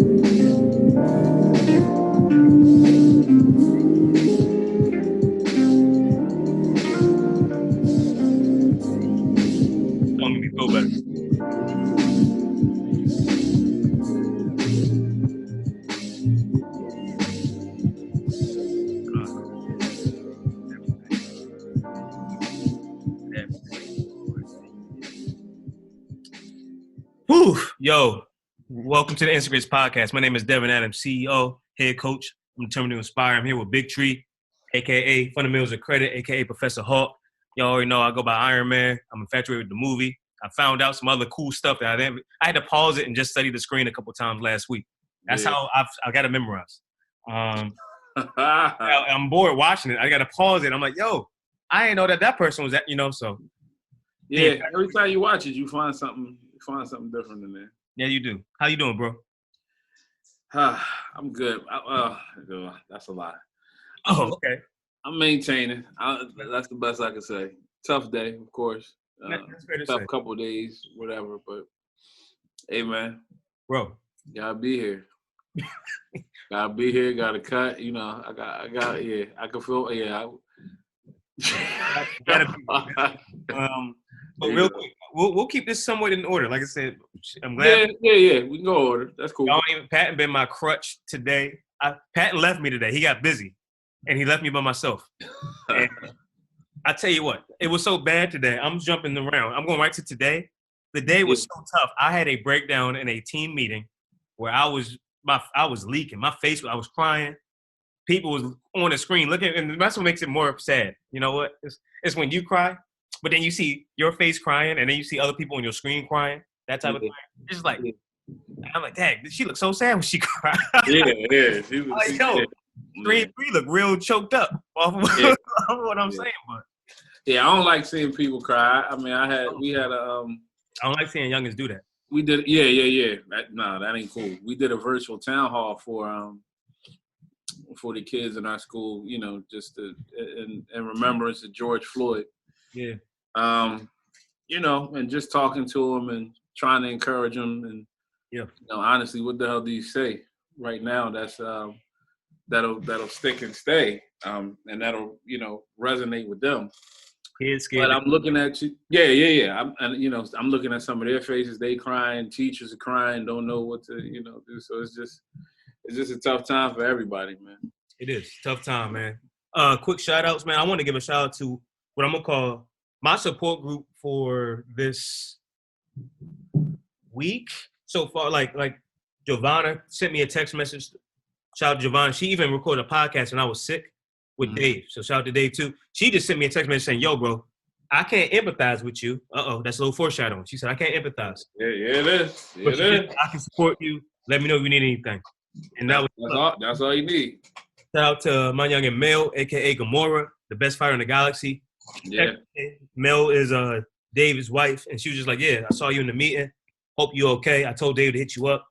Don't make me feel better. Whew, yo, welcome to the Instagram podcast. My name is Devin Adams, CEO, head coach. I'm determined to inspire. I'm here with Big Tree, a.k.a. Fundamentals of Credit, a.k.a. Professor Hawk. Y'all already know I go by Ironman. I'm infatuated with the movie. I found out some other cool stuff that I had to pause it and just study the screen a couple times last week. That's how I got to memorize. I'm bored watching it. I got to pause it. I'm like, yo, I didn't know that person was that, so. Yeah, every time you watch it, you find something different in there. Yeah, you do. How you doing, bro? I'm good. That's a lot. Oh, okay. I'm maintaining. That's the best I can say. Tough day, of course. That's fair to tough say. Couple days, whatever. But hey, man, bro, gotta be here. Gotta be here. Gotta cut. I got. Yeah, I can feel. Yeah. Gotta be. But real quick, we'll keep this somewhat in order. Like I said, I'm glad. Yeah. We can go order. That's cool. Patton been my crutch today. Patton left me today. He got busy, and he left me by myself. And I tell you what, it was so bad today. I'm jumping around. I'm going right to today. The day was so tough. I had a breakdown in a team meeting where I was leaking. My face, I was crying. People was on the screen looking, and that's what makes it more sad. You know what? It's when you cry, but then you see your face crying, and then you see other people on your screen crying. That type of thing. It's just like, I'm like, dang, she looked so sad when she cried. Yeah. She was, like, yo, Screen 3 look real choked up off of what I'm saying, but. Yeah, I don't like seeing people cry. I mean, we had a. I don't like seeing youngins do that. We did, yeah. That ain't cool. We did a virtual town hall for the kids in our school. Just in remembrance of George Floyd. Yeah. And just talking to them and trying to encourage them, and honestly, what the hell do you say right now? That's that'll stick and stay, and that'll resonate with them. But I'm looking at you. Yeah. I'm looking at some of their faces. They crying. Teachers are crying. Don't know what to do. So it's just a tough time for everybody, man. It is tough time, man. Quick shout outs, man. I want to give a shout out to what I'm gonna call my support group for this week so far. Like Giovanna sent me a text message. Shout out to Giovanna. She even recorded a podcast when I was sick with Dave. So shout out to Dave too. She just sent me a text message saying, yo, bro, I can't empathize with you. That's a little foreshadowing. She said, I can't empathize. Yeah, it is. It is. I can support you. Let me know if you need anything. And that's all you need. Shout out to my youngin' Mel, a.k.a. Gamora, the best fighter in the galaxy. Yeah. Mel is Dave's wife, and she was just like, yeah, I saw you in the meeting. Hope you're okay. I told Dave to hit you up.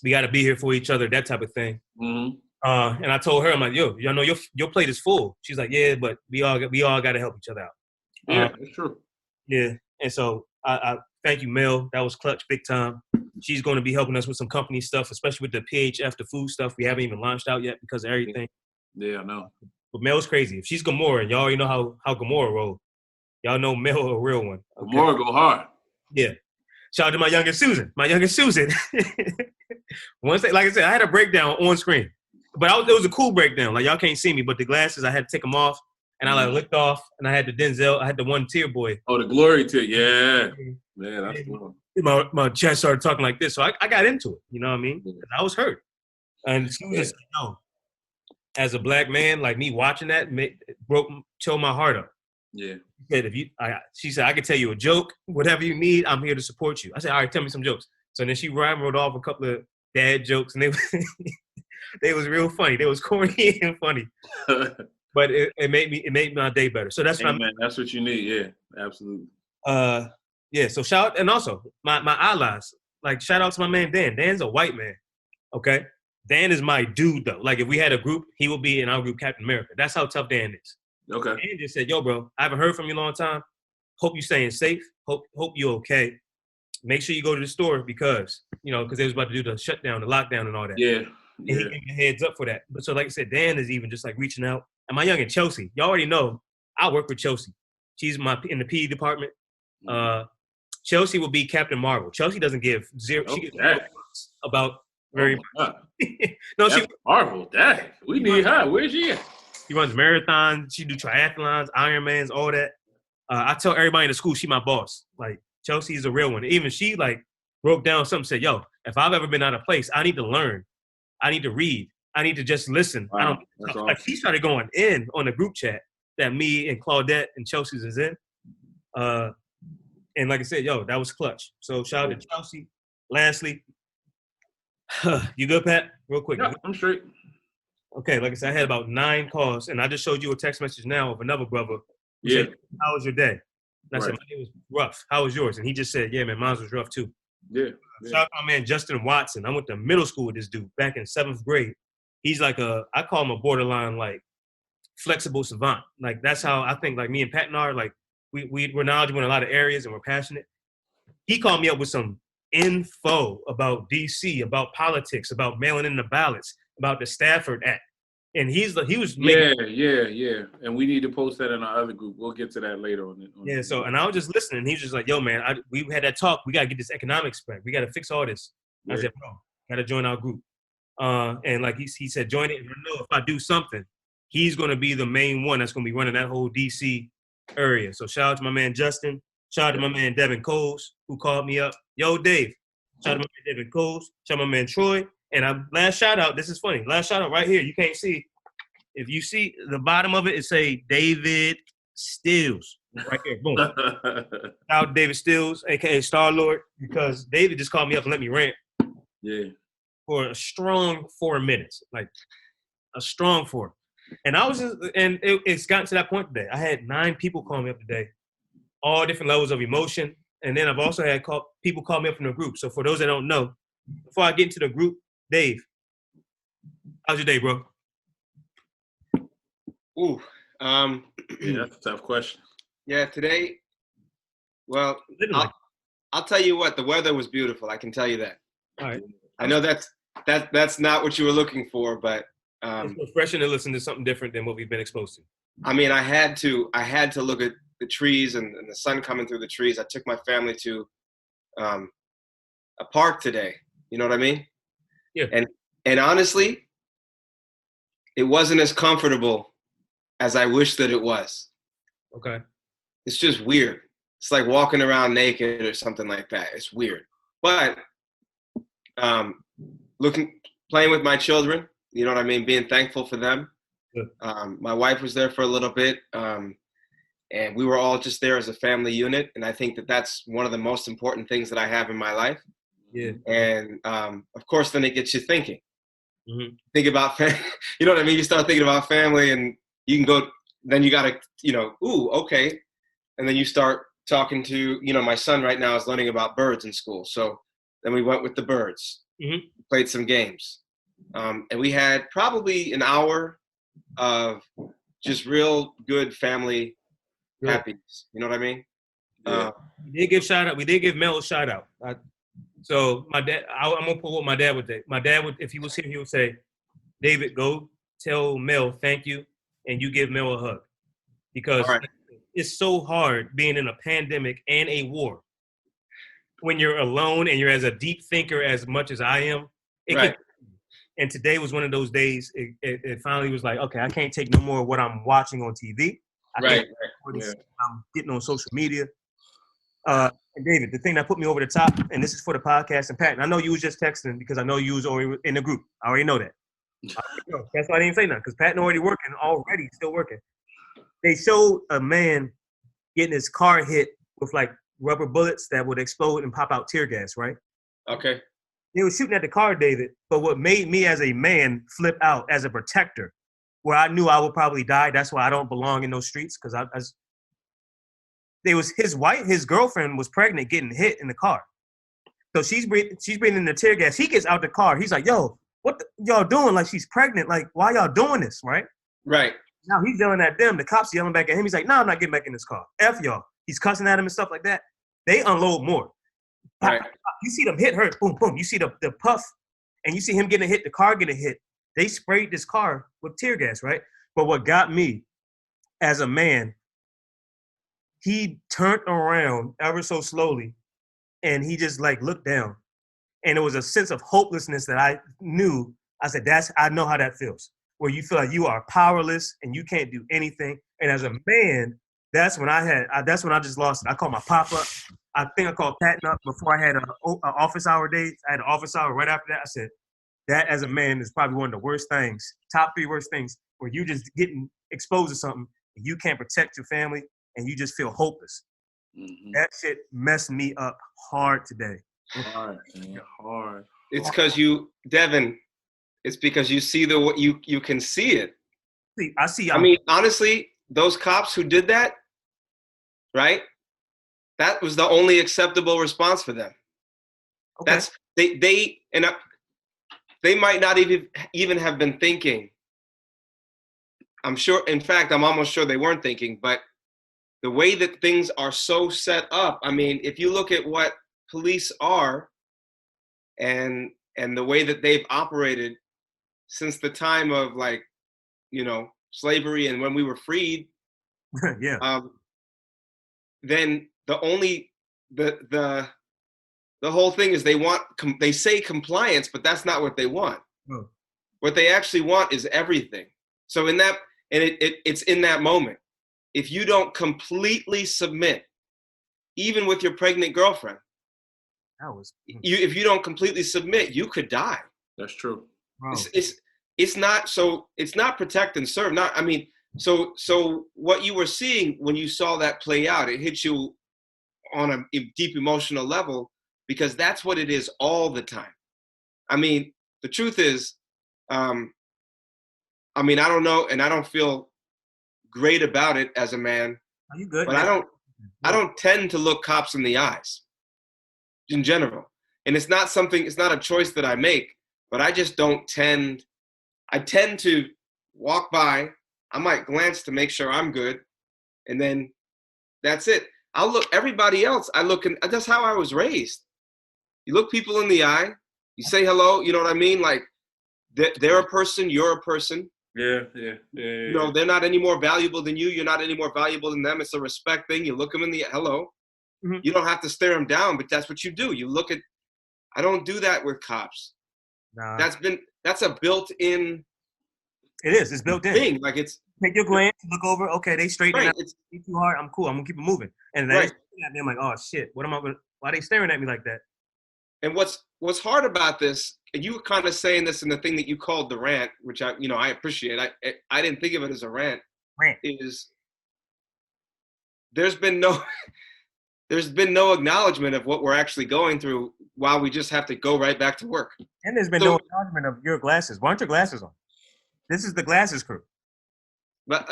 We got to be here for each other, that type of thing. Mm-hmm. And I told her, I'm like, yo, y'all know your plate is full. She's like, yeah, but we all got to help each other out. Yeah, that's true. Yeah, and so I thank you, Mel. That was clutch, big time. She's going to be helping us with some company stuff, especially with the PHF, the food stuff. We haven't even launched out yet because of everything. Yeah, I know. But Mel's crazy. If she's Gamora, y'all already know how Gamora rolls. Y'all know Mel a real one. Okay? Gamora go hard. Yeah. Shout out to my youngest Susan. Once, like I said, I had a breakdown on screen. But it was a cool breakdown. Like, y'all can't see me, but the glasses, I had to take them off. And I licked off, and I had the Denzel. I had the one tear boy. Oh, the glory tear. Yeah. Yeah, that's cool. My chest started talking like this. So I got into it. You know what I mean? I was hurt. And Susan said, no. As a black man, like me watching that, tore my heart up. Yeah. She said, I can tell you a joke. Whatever you need, I'm here to support you. I said, all right, tell me some jokes. So then she wrote off a couple of dad jokes, and they was real funny. They was corny and funny. But it made my day better. So that's what that's what you need. Yeah, absolutely. Yeah. So shout out, and also my allies. Like, shout out to my man Dan. Dan's a white man. Okay, Dan is my dude though. Like, if we had a group, he would be in our group, Captain America. That's how tough Dan is. Okay. Dan just said, "Yo, bro, I haven't heard from you in a long time. Hope you staying safe. Hope you okay. make sure you go to the store because they was about to do the shutdown, the lockdown, and all that. Yeah. And he gave me a heads up for that. But so, like I said, Dan is even just like reaching out. And my youngin' Chelsea, y'all already know, I work with Chelsea. She's in the PE department. Chelsea will be Captain Marvel. Chelsea doesn't give zero. She gives zero about very. No, she Marvel. Dang, we need her. Where's she at? She runs marathons. She do triathlons, Ironmans, all that. I tell everybody in the school she my boss. Like Chelsea is a real one. Even she like broke down something. Said, "Yo, if I've ever been out of place, I need to learn. I need to read. I need to just listen." Wow, I don't. awesome. Like she started going in on the group chat that me and Claudette and Chelsea's is in. And like I said, yo, that was clutch. So shout out to Chelsea. Lastly, you good, Pat? Real quick. Yeah, I'm straight. Okay, like I said, I had about 9 calls, and I just showed you a text message now of another brother who said, "How was your day?" And I said, "My day was rough. How was yours?" And he just said, "Yeah, man, mine was rough too." Yeah. Shout out to my man Justin Watson. I went to middle school with this dude back in 7th grade. He's like I call him a borderline like flexible savant. Like that's how I think. Like me and Patton are like. We're knowledgeable in a lot of areas and we're passionate. He called me up with some info about DC, about politics, about mailing in the ballots, about the Stafford Act. And he was Yeah. And we need to post that in our other group. We'll get to that later on. So and I was just listening. He was just like, "Yo, man, we had that talk. We got to get this economics back. We got to fix all this." I said, "Bro, got to join our group." And like he said, join it. And I know if I do something, he's going to be the main one that's going to be running that whole DC area. So shout out to my man Justin. Shout out to my man Devin Coles, who called me up. Yo, Dave. Shout out to my man Devin Coles. Shout out to my man Troy. And last shout out, this is funny. Last shout out right here. You can't see. If you see the bottom of it say David Stills. Right there. Boom. Shout out to David Stills, aka Starlord, because David just called me up and let me rant. Yeah. For a strong 4 minutes. Like a strong 4. And I was it's gotten to that point today. I had 9 people call me up today, all different levels of emotion. And then I've also had people call me up from the group. So for those that don't know, before I get into the group, Dave, how's your day, bro? Ooh. Yeah, that's a tough question. Yeah, today, well, I'll tell you what, the weather was beautiful. I can tell you that. All right. I know that's not what you were looking for, but it's refreshing to listen to something different than what we've been exposed to. I mean, I had to look at the trees and the sun coming through the trees. I took my family to a park today. You know what I mean? Yeah. And honestly, it wasn't as comfortable as I wish that it was. Okay. It's just weird. It's like walking around naked or something like that. It's weird. But playing with my children, you know what I mean? Being thankful for them. Yeah. My wife was there for a little bit, and we were all just there as a family unit. And I think that that's one of the most important things that I have in my life. Yeah. And of course, then it gets you thinking. Mm-hmm. Think about, you know what I mean? You start thinking about family, and you can go. Then you got to, ooh, okay. And then you start talking to, my son right now is learning about birds in school. So then we went with the birds, played some games. And we had probably an hour of just real good family happiness. You know what I mean? Yeah. We did give Mel a shout out. So my dad, I'm going to pull what my dad would say. My dad would, if he was here, he would say, "David, go tell Mel thank you, and you give Mel a hug." Because it's so hard being in a pandemic and a war. When you're alone and you're as a deep thinker as much as I am, and today was one of those days. It finally was like, okay, I can't take no more of what I'm watching on TV. I'm getting on social media. And David, the thing that put me over the top, and this is for the podcast, and Patton, I know you was just texting because I know you was already in the group. I already know that. That's why I didn't say nothing, because Patton already still working. They showed a man getting his car hit with like rubber bullets that would explode and pop out tear gas, right? Okay. They were shooting at the car, David, but what made me as a man flip out as a protector, where I knew I would probably die, that's why I don't belong in those streets, because his girlfriend was pregnant getting hit in the car. So she's breathing the tear gas. He gets out the car. He's like, "Yo, what y'all doing? Like, she's pregnant. Like, why y'all doing this?" Right? Right. Now he's yelling at them. The cops yelling back at him. He's like, "No, I'm not getting back in this car. F y'all." He's cussing at him and stuff like that. They unload more. Right. You see them hit her, boom, boom. You see the puff, and you see him getting hit, the car getting hit. They sprayed this car with tear gas, right? But what got me as a man, he turned around ever so slowly, and he just like looked down. And it was a sense of hopelessness that I knew. I said, I know how that feels, where you feel like you are powerless and you can't do anything. And as a man, that's when that's when I just lost it. I called my pop-up. I think I called Patton up before I had an office hour day. I had an office hour right after that. I said, that as a man is probably one of the worst things, top 3 worst things, where you just getting exposed to something and you can't protect your family and you just feel hopeless. Mm-hmm. That shit messed me up hard today. Hard, man. Hard. It's because Devin, it's because you see you can see it. I see. I mean, honestly, those cops who did that, right? That was the only acceptable response for them. Okay. That's they might not even have been thinking. I'm sure. In fact, I'm almost sure they weren't thinking. But the way that things are so set up, I mean, if you look at what police are, and the way that they've operated since the time of slavery and when we were freed, yeah. Then the whole thing is they say compliance, but that's not what they want. Oh. What they actually want is everything. So it's in that moment. If you don't completely submit, even with your pregnant girlfriend, if you don't completely submit, you could die. That's true. Wow. It's not protect and serve. So what you were seeing when you saw that play out, it hit you on a deep emotional level, because that's what it is all the time. I mean, the truth is, I don't know, and I don't feel great about it as a man. Are you good? But I don't tend to look cops in the eyes in general. And it's not a choice that I make, but I just I tend to walk by. I might glance to make sure I'm good. And then that's it. I'll look everybody else. That's how I was raised. You look people in the eye, you say hello, you know what I mean? Like, they're a person, you're a person. Yeah. You know, they're not any more valuable than you. You're not any more valuable than them. It's a respect thing. You look them in the hello. Mm-hmm. You don't have to stare them down, but that's what you do. I don't do that with cops. Nah. That's a built-in. It is. It's built in. Thing. Like, it's. Take your glance, look over. Okay, they straighten out. It's too hard. I'm cool. I'm gonna keep it moving. And then I'm like, oh shit, why are they staring at me like that? And what's hard about this, and you were kind of saying this in the thing that you called the rant, which I appreciate. I didn't think of it as a rant. Is there's been no acknowledgement of what we're actually going through, while we just have to go right back to work. And there's been no acknowledgement of your glasses. Why aren't your glasses on? This is the glasses crew. But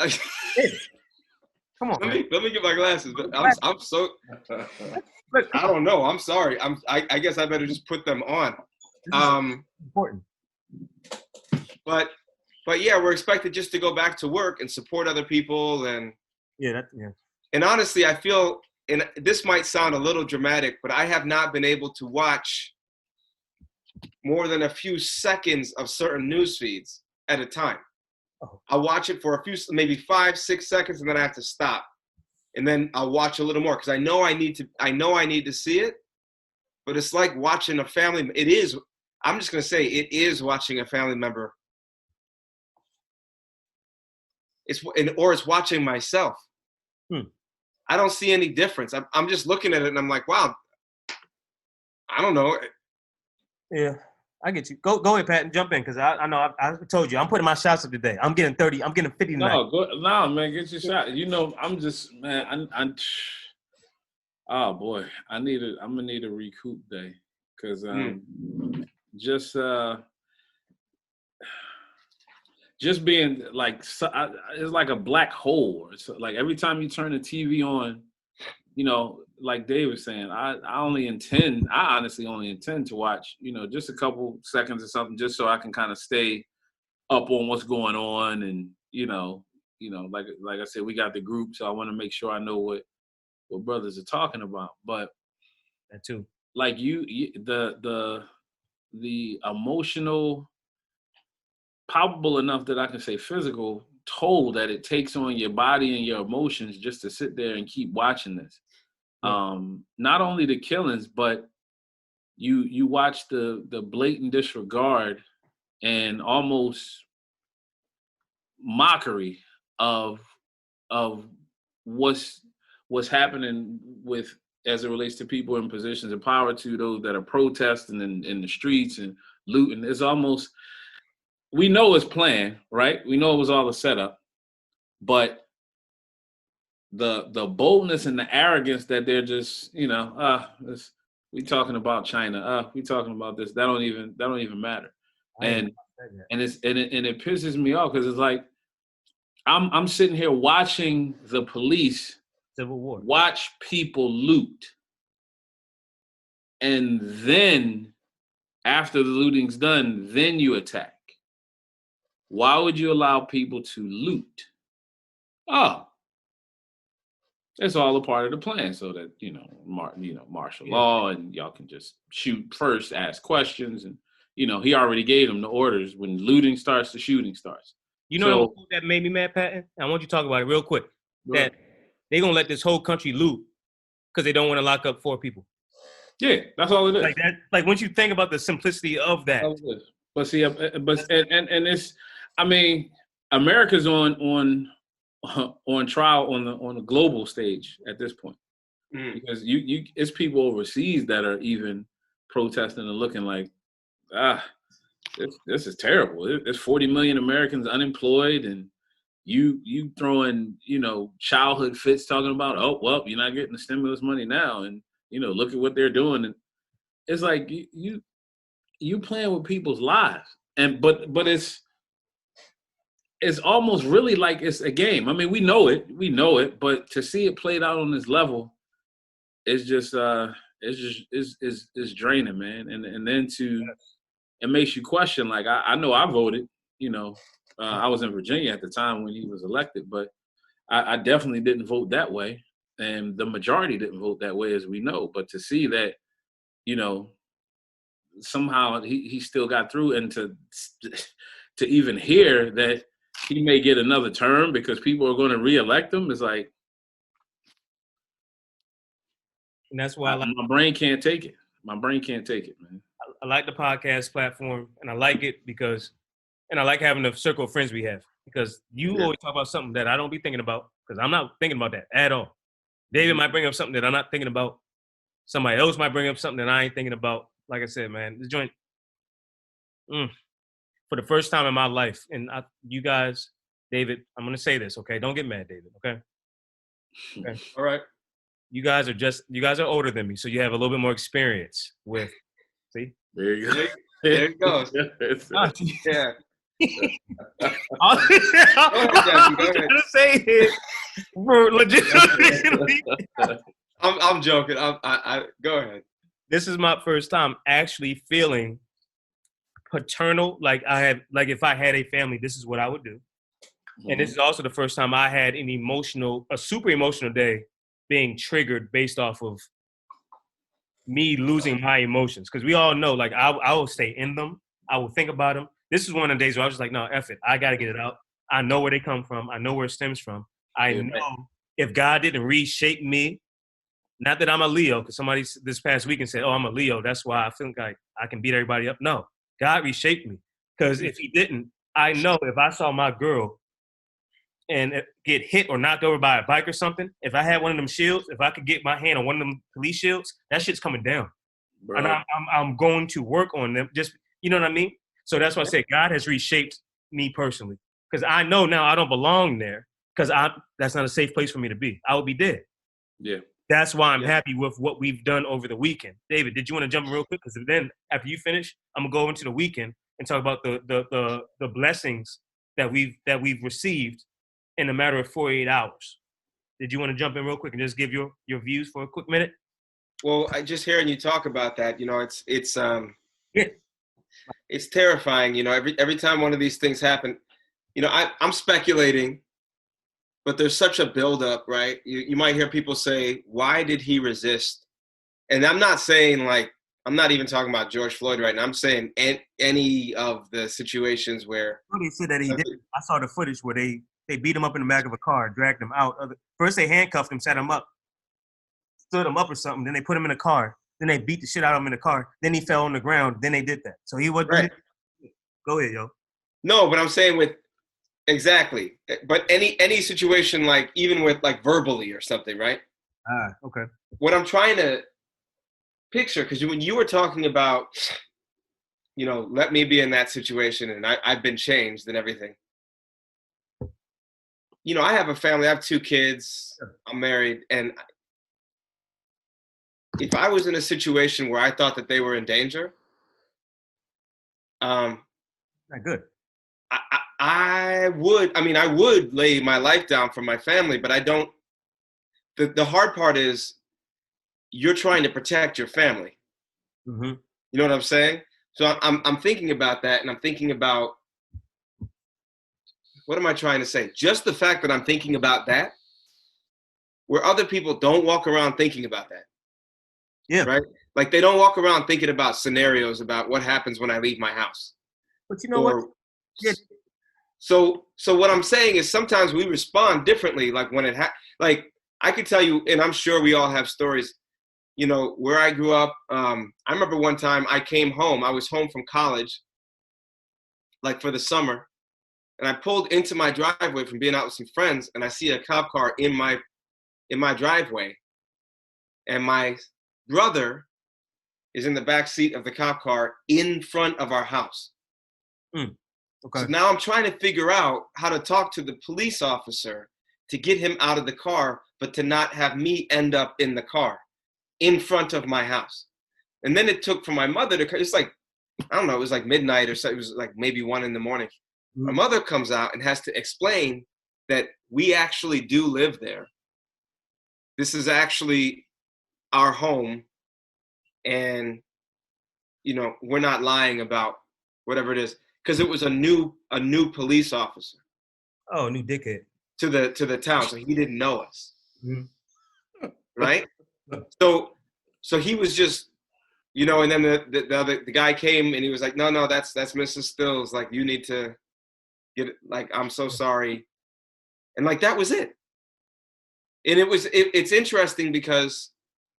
come on, let me get my glasses. But I'm so. I don't know. I'm sorry. I guess I better just put them on. Important. But yeah, we're expected just to go back to work and support other people, and yeah. And honestly, I feel, and this might sound a little dramatic, but I have not been able to watch more than a few seconds of certain news feeds at a time. Oh. I'll watch it for a few, maybe 5-6 seconds, and then I have to stop. And then I'll watch a little more, because I know I need to see it, but it's like watching a family. I'm just going to say, it is watching a family member. It's watching myself. I don't see any difference. I'm just looking at it and I'm like, wow, I don't know. Yeah, I get you. Go ahead, Patton. Jump in, because I know I told you I'm putting my shots up today. I'm getting 30. I'm getting 50 tonight. No, man, get your shot. You know, I'm just, man. Oh boy, I'm gonna need a recoup day, because just being like, it's like a black hole. It's like every time you turn the TV on, you know, like Dave was saying, I honestly only intend to watch, you know, just a couple seconds or something, just so I can kind of stay up on what's going on. And, you know, like I said, we got the group, so I want to make sure I know what brothers are talking about. But that too. like the emotional, palpable enough that I can say physical toll that it takes on your body and your emotions just to sit there and keep watching this. Yeah. Not only the killings, but you watch the blatant disregard and almost mockery of what's happening with, as it relates to people in positions of power, to those that are protesting in the streets and looting. It's almost, we know it's planned, right? We know it was all a setup, but the boldness and the arrogance that they're just, we talking about China, we talking about this, that don't even matter. And it pisses me off, because it's like I'm sitting here watching the police Civil War watch people loot, and then after the looting's done, then you attack. Why would you allow people to loot? Oh, it's all a part of the plan, so that martial law, and y'all can just shoot first, ask questions, and he already gave them the orders. When looting starts, the shooting starts. What that made me mad, Patton? I want you to talk about it real quick. That they're gonna let this whole country loot because they don't want to lock up 4 people. Yeah, that's all it is. Like that. Like once you think about the simplicity of that. But see, and it's, I mean, America's on trial on the global stage at this point, because it's people overseas that are even protesting and looking like, this is terrible. There's 40 million Americans unemployed, and you throwing childhood fits talking about, oh well, you're not getting the stimulus money now, and look at what they're doing. And it's like you playing with people's lives, and but it's almost really like it's a game. I mean, we know it, but to see it played out on this level is just it's draining, man. And then it makes you question. Like I know I voted. I was in Virginia at the time when he was elected, but I definitely didn't vote that way, and the majority didn't vote that way, as we know. But to see that, somehow he still got through, and to even hear that he may get another term because people are going to reelect him is like, and that's why my brain can't take it. My brain can't take it, man. I like the podcast platform, and I like it because, and I like having the circle of friends we have, because you always talk about something that I don't be thinking about, because I'm not thinking about that at all. David might bring up something that I'm not thinking about. Somebody else might bring up something that I ain't thinking about. Like I said, man, this joint, for the first time in my life, and you guys, David, I'm going to say this, okay? Don't get mad, David, okay? All right. You guys are older than me, so you have a little bit more experience with, see? There you go. There it goes. Yeah. I was trying to say it for legitimately. I'm joking. I go ahead. This is my first time actually feeling paternal. Like if I had a family, this is what I would do. Mm-hmm. And this is also the first time I had a super emotional day being triggered based off of me losing my emotions. Because we all know, like, I will stay in them. I will think about them. This is one of the days where I was just like, no, F it. I got to get it out. I know where they come from. I know where it stems from. I know if God didn't reshape me, not that I'm a Leo, because somebody this past weekend said, oh, I'm a Leo, that's why I feel like I can beat everybody up. No, God reshaped me. Because if he didn't, I know if I saw my girl and get hit or knocked over by a bike or something, if I had one of them shields, if I could get my hand on one of them police shields, that shit's coming down. Bro. And I'm going to work on them. Just, you know what I mean? So that's why I said God has reshaped me personally. Because I know now I don't belong there, because that's not a safe place for me to be. I would be dead. Yeah. That's why I'm happy with what we've done over the weekend. David, did you want to jump in real quick? Because then after you finish, I'm gonna go into the weekend and talk about the blessings that we've received in a matter of 48 hours. Did you want to jump in real quick and just give your views for a quick minute? Well, I just hearing you talk about that, it's terrifying. Every time one of these things happen, I'm speculating, but there's such a buildup, right? You might hear people say, why did he resist? And I'm not saying like, I'm not even talking about George Floyd right now. I'm saying any of the situations where. Well, they said that he did. I saw the footage where they beat him up in the back of a car, dragged him out. First they handcuffed him, set him up, stood him up or something. Then they put him in a car. Then they beat the shit out of him in the car. Then he fell on the ground. Then they did that. So he wasn't. Right. Go ahead, yo. No, but I'm saying with exactly. But any situation like even with like verbally or something, right? Okay. What I'm trying to picture, because when you were talking about, let me be in that situation and I've been changed and everything. I have a family. I have 2 kids. I'm married, and if I was in a situation where I thought that they were in danger, not good. I would lay my life down for my family, but I don't. The hard part is you're trying to protect your family. Mm-hmm. You know what I'm saying? So I'm thinking about that, and I'm thinking about, what am I trying to say? Just the fact that I'm thinking about that, where other people don't walk around thinking about that. Yeah. Right? Like they don't walk around thinking about scenarios about what happens when I leave my house. But you know what? Yeah. So what I'm saying is sometimes we respond differently. Like when like I could tell you, and I'm sure we all have stories, where I grew up. I remember one time I came home. I was home from college, like for the summer, and I pulled into my driveway from being out with some friends, and I see a cop car in my driveway, and my brother is in the back seat of the cop car in front of our house. Okay. So now I'm trying to figure out how to talk to the police officer to get him out of the car, but to not have me end up in the car in front of my house. And then it took for my mother to, it's like, I don't know, it was like midnight or so. It was like maybe 1 a.m. My mother comes out and has to explain that we actually do live there. This is actually our home. And, we're not lying about whatever it is. Because it was a new police officer. Oh, new dickhead. To the town. So he didn't know us. Mm-hmm. Right? So he was just, and then the guy came and he was like, no, that's Mrs. Stills. Like, you need to get it. Like, I'm so sorry. And like, that was it. And it's interesting because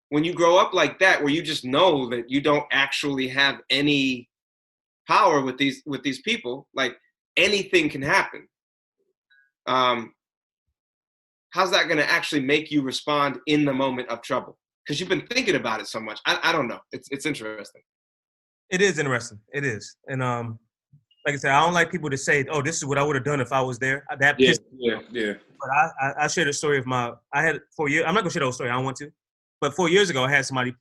when you grow up like that, where you just know that you don't actually have any power with these people, like anything can happen. How's that going to actually make you respond in the moment of trouble? Because you've been thinking about it so much. I don't know. It's interesting. It is interesting. It is. And like I said, I don't like people to say, "Oh, this is what I would have done if I was there." That pissed me off. But I shared a story of I had 4 years. I'm not gonna share the whole story. I don't want to. But 4 years ago, I had somebody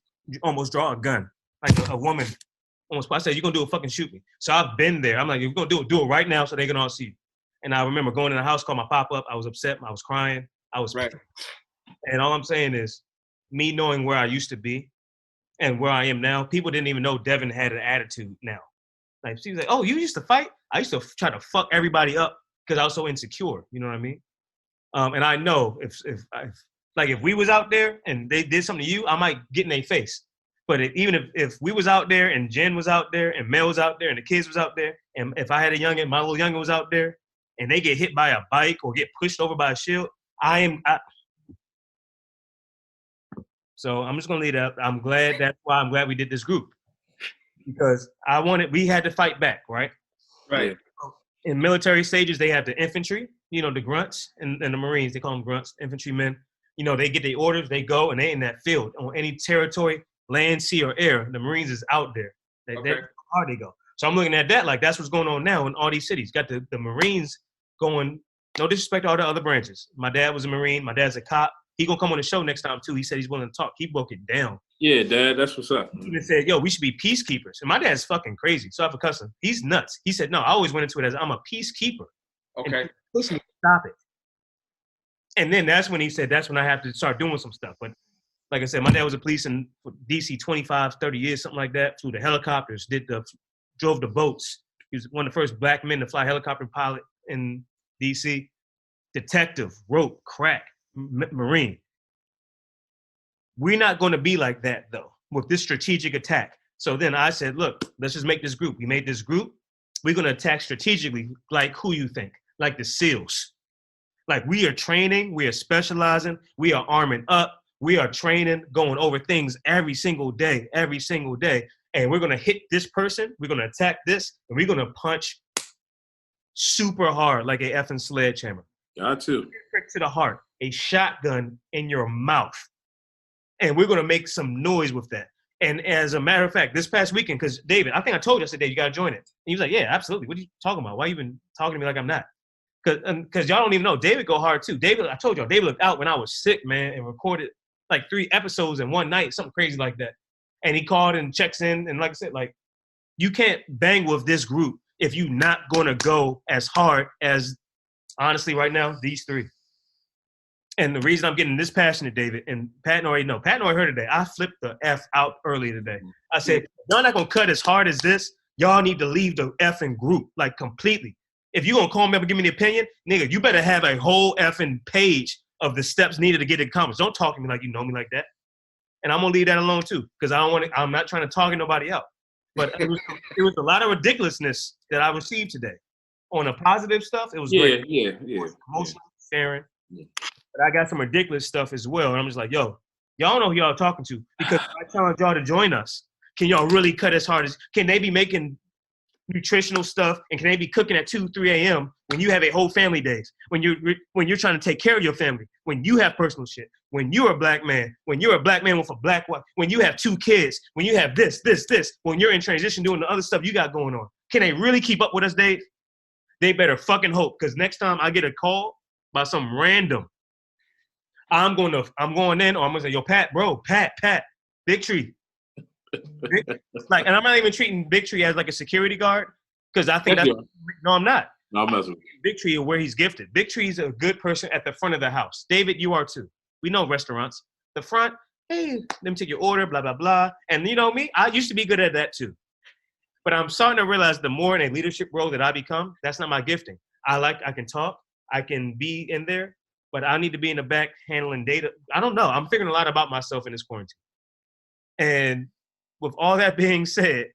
almost draw a gun, like a woman. Almost, I said, "You're gonna do it? Fucking shoot me." So I've been there. I'm like, "You're gonna do it right now, so they can all see you." And I remember going in the house, called my pop up. I was upset. I was crying. I was right. And all I'm saying is, me knowing where I used to be and where I am now, people didn't even know Devin had an attitude now. Like, she was like, "Oh, you used to fight?" I used to try to fuck everybody up because I was so insecure. You know what I mean? And I know if we was out there and they did something to you, I might get in their face. But even if we was out there and Jen was out there and Mel was out there and the kids was out there, and if I had my little youngin was out there and they get hit by a bike or get pushed over by a shield, so I'm just gonna leave that. That's why I'm glad we did this group. Because we had to fight back, right? Right. In military stages, they have the infantry, the grunts, and the Marines, they call them grunts, infantrymen. They get their orders, they go, and they in that field. On any territory, land, sea, or air, the Marines is out there. That's how hard they go. So I'm looking at that like that's what's going on now in all these cities. Got the Marines going, no disrespect to all the other branches. My dad was a Marine. My dad's a cop. He gonna come on the show next time, too. He said he's willing to talk. He broke it down. Yeah, Dad, that's what's up. He even said, "Yo, we should be peacekeepers." And my dad's fucking crazy. So I have a cousin. He's nuts. He said, "No, I always went into it as I'm a peacekeeper." Okay. And push me to stop it. And then that's when he said, that's when I have to start doing some stuff. But like I said, my dad was a police in D.C. 25, 30 years, something like that. Flew the helicopters, drove the boats. He was one of the first black men to fly helicopter pilot in D.C. Detective, rope, crack, Marine. We're not going to be like that, though. with this strategic attack. So then I said, look, let's just make this group. We made this group. We're going to attack strategically, like who you think, like the SEALs. Like we are training, we are specializing, we are arming up, we are training, going over things every single day. And we're going to hit this person, we're going to attack this, and we're going to punch super hard like a effing sledgehammer. Got to. To the heart, a shotgun in your mouth. And we're going to make some noise with that. And as a matter of fact, this past weekend, because David, I think I told you, I said, Dave, you got to join it. And he was like, yeah, absolutely. What are you talking about? Why you been talking to me like I'm not? Because y'all don't even know, David go hard too. David, I told y'all, David looked out when I was sick, man, and recorded like 3 episodes in one night, something crazy like that. And he called and checks in. And like I said, like, you can't bang with this group if you're not going to go as hard as, honestly, right now, these 3. And the reason I'm getting this passionate, David, and Patton already heard today, I flipped the F out early today. I said, y'all not going to cut as hard as this. Y'all need to leave the effing group, like, completely. If you're going to call me up and give me the opinion, nigga, you better have a whole effing page of the steps needed to get it accomplished. Don't talk to me like you know me like that. And I'm going to leave that alone, too, because I'm not trying to target nobody out. But it was a lot of ridiculousness that I received today. On the positive stuff, it was great. Yeah. Emotional sharing. Yeah. But I got some ridiculous stuff as well. And I'm just like, yo, y'all know who y'all are talking to. Because I challenge y'all to join us. Can y'all really cut as hard as, can they be making nutritional stuff and can they be cooking at 2, 3 a.m. when you have a whole family days, when you're trying to take care of your family, when you have personal shit, when you're a black man, when you're a black man with a black wife, when you have 2 kids, when you have this, when you're in transition doing the other stuff you got going on. Can they really keep up with us, Dave? They better fucking hope, because next time I get a call by some random, I'm going in, or I'm gonna say, yo, Pat, Big Tree. Like, and I'm not even treating Big Tree as like a security guard, because I think no, I'm not. No, I'm messing with you. Big Tree is where he's gifted. Big Tree is a good person at the front of the house. David, you are too. We know restaurants. The front, hey, let me take your order, blah, blah, blah. And you know me, I used to be good at that too. But I'm starting to realize the more in a leadership role that I become, that's not my gifting. I can talk, I can be in there, but I need to be in the back handling data. I don't know. I'm figuring a lot about myself in this quarantine. And with all that being said,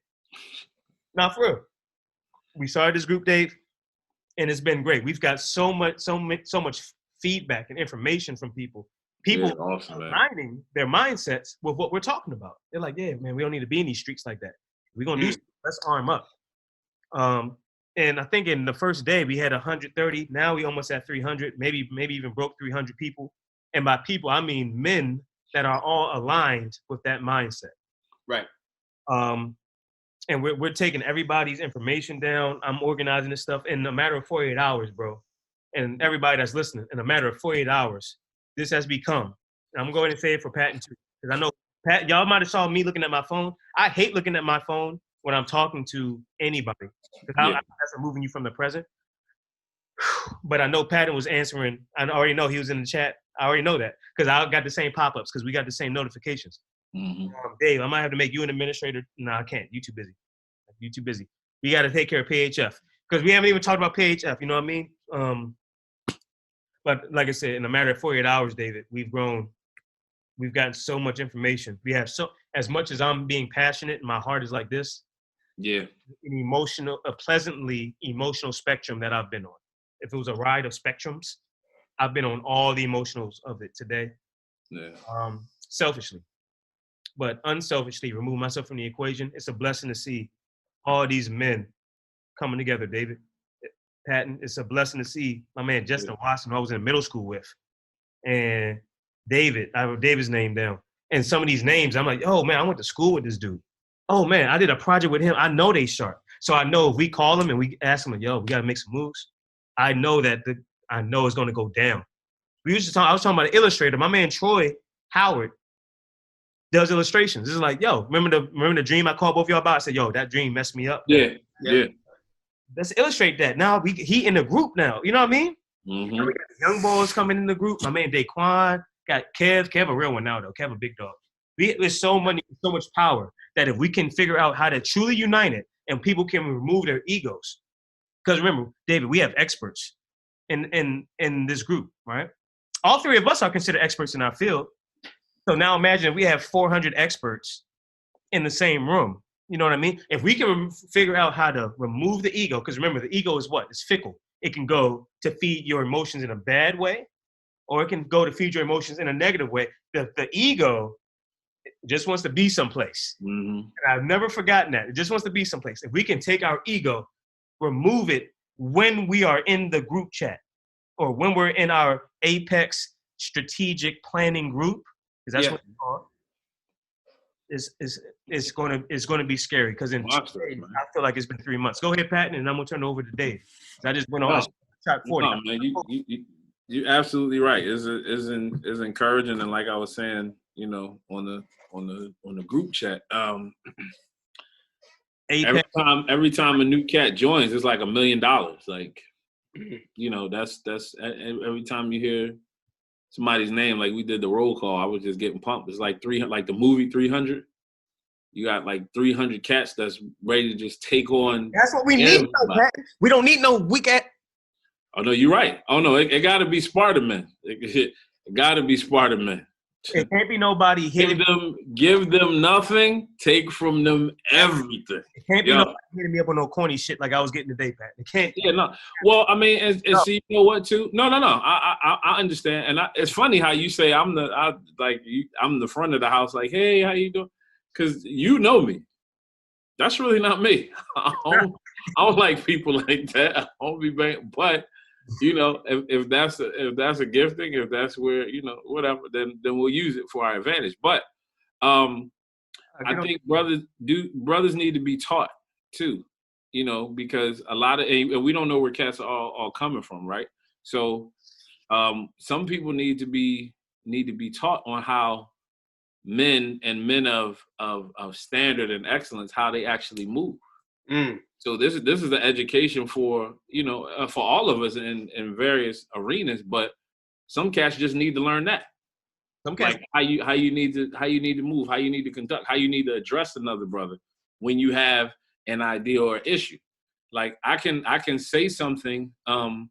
now for real, we started this group, Dave, and it's been great. We've got so much feedback and information from people. People aligning their mindsets with what we're talking about. They're like, yeah, man, we don't need to be in these streets like that. We're gonna do something. Let's arm up. And I think in the first day we had 130. Now we almost at 300. Maybe even broke 300 people. And by people, I mean men that are all aligned with that mindset. Right. And we're taking everybody's information down. I'm organizing this stuff in a matter of 48 hours, bro. And everybody that's listening, in a matter of 48 hours, this has become, and I'm going to say it for Patton too, because I know, Pat, y'all might have saw me looking at my phone. I hate looking at my phone when I'm talking to anybody, because that's removing you from the present. But I know Patton was answering. I already know he was in the chat. I already know that, because I got the same pop-ups, because we got the same notifications. Mm-hmm. Dave, I might have to make you an administrator. No, I can't. You too busy. We got to take care of PHF, because we haven't even talked about PHF. You know what I mean? But like I said, in a matter of 48 hours, David, we've grown. We've gotten so much information. We have as much as I'm being passionate, and my heart is like this. Yeah. A pleasantly emotional spectrum that I've been on. If it was a ride of spectrums, I've been on all the emotionals of it today. Yeah. Selfishly. But unselfishly, remove myself from the equation. It's a blessing to see all these men coming together, David. Patton, it's a blessing to see my man Justin Watson, who I was in middle school with. And David, I wrote David's name down. And some of these names, I'm like, oh, man, I went to school with this dude. Oh, man, I did a project with him. I know they sharp. So I know if we call him and we ask him, yo, we got to make some moves, I know it's going to go down. I was talking about an illustrator. My man Troy Howard does illustrations. This is like, yo, remember the dream I called both of y'all about? I said, yo, that dream messed me up. Yeah. Let's illustrate that. Now he in the group now. You know what I mean? Mm-hmm. We got the young boys coming in the group. My man Daquan, got Kev a real one now though. Kev a big dog. There's so much power that if we can figure out how to truly unite it and people can remove their egos. Because remember, David, we have experts in this group, right? All 3 of us are considered experts in our field. So now imagine if we have 400 experts in the same room. You know what I mean? If we can figure out how to remove the ego, because remember, the ego is what? It's fickle. It can go to feed your emotions in a bad way, or it can go to feed your emotions in a negative way. The ego just wants to be someplace. Mm-hmm. And I've never forgotten that. It just wants to be someplace. If we can take our ego, remove it when we are in the group chat or when we're in our apex strategic planning group, because that's what it's called, it's going to be scary. Because in 2 days, I feel like it's been 3 months. Go ahead, Patton, and I'm going to turn it over to Dave. I just went on top 40. No, man, you're absolutely right. It's encouraging, and like I was saying, you know, on the group chat, every time a new cat joins, it's like $1 million. Like, you know, that's every time you hear somebody's name, like we did the roll call, I was just getting pumped. It's like 300, like the movie 300. You got like 300 cats that's ready to just take on. That's what we need, though, Patton. We don't need no weak cat. Oh no, you're right. Oh no, it got to be Spartan men. It got to be Spartan men. It can't be nobody hitting give them nothing, take from them everything. It can't be nobody hitting me up on no corny shit like I was getting today, Pat. It can't. Yeah, no. Well, I mean, and see, you know what, too? No. I understand, and it's funny how you say I'm the front of the house. Like, hey, how you doing? Because you know me. That's really not me. I don't like people like that. I don't be bang, but. You know, if that's a gifting, if that's where, you know, whatever, then we'll use it for our advantage. But I think brothers need to be taught too, you know, because a lot of, and we don't know where cats are all coming from, right? So some people need to be taught on how men of standard and excellence, how they actually move. So this is an education for, you know, for all of us in various arenas, but some cats just need to learn that. Some cats, like how you need to move, how you need to conduct, how you need to address another brother when you have an idea or issue. Like I can say something to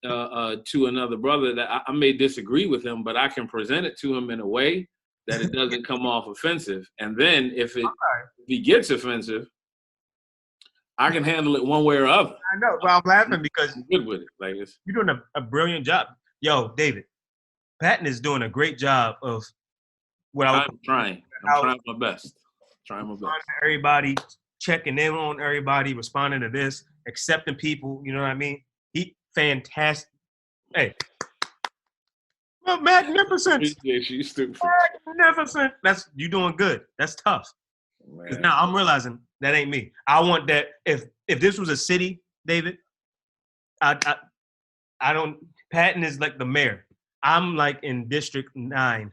another brother that I may disagree with him, but I can present it to him in a way that it doesn't come off offensive. And then if he gets offensive, I can handle it one way or other. I know, but I'm laughing because I'm good with it. Like you're doing a brilliant job. Yo, David, Patton is doing a great job of what I'm trying my best. Trying my best. Everybody, checking in on everybody, responding to this, accepting people. You know what I mean? He fantastic. Hey, well, magnificent. Yeah, she's stupid. Magnificent. That's you doing good. That's tough. Because now I'm realizing that ain't me. I want that. If this was a city, David, I don't. Patton is like the mayor. I'm like in District 9,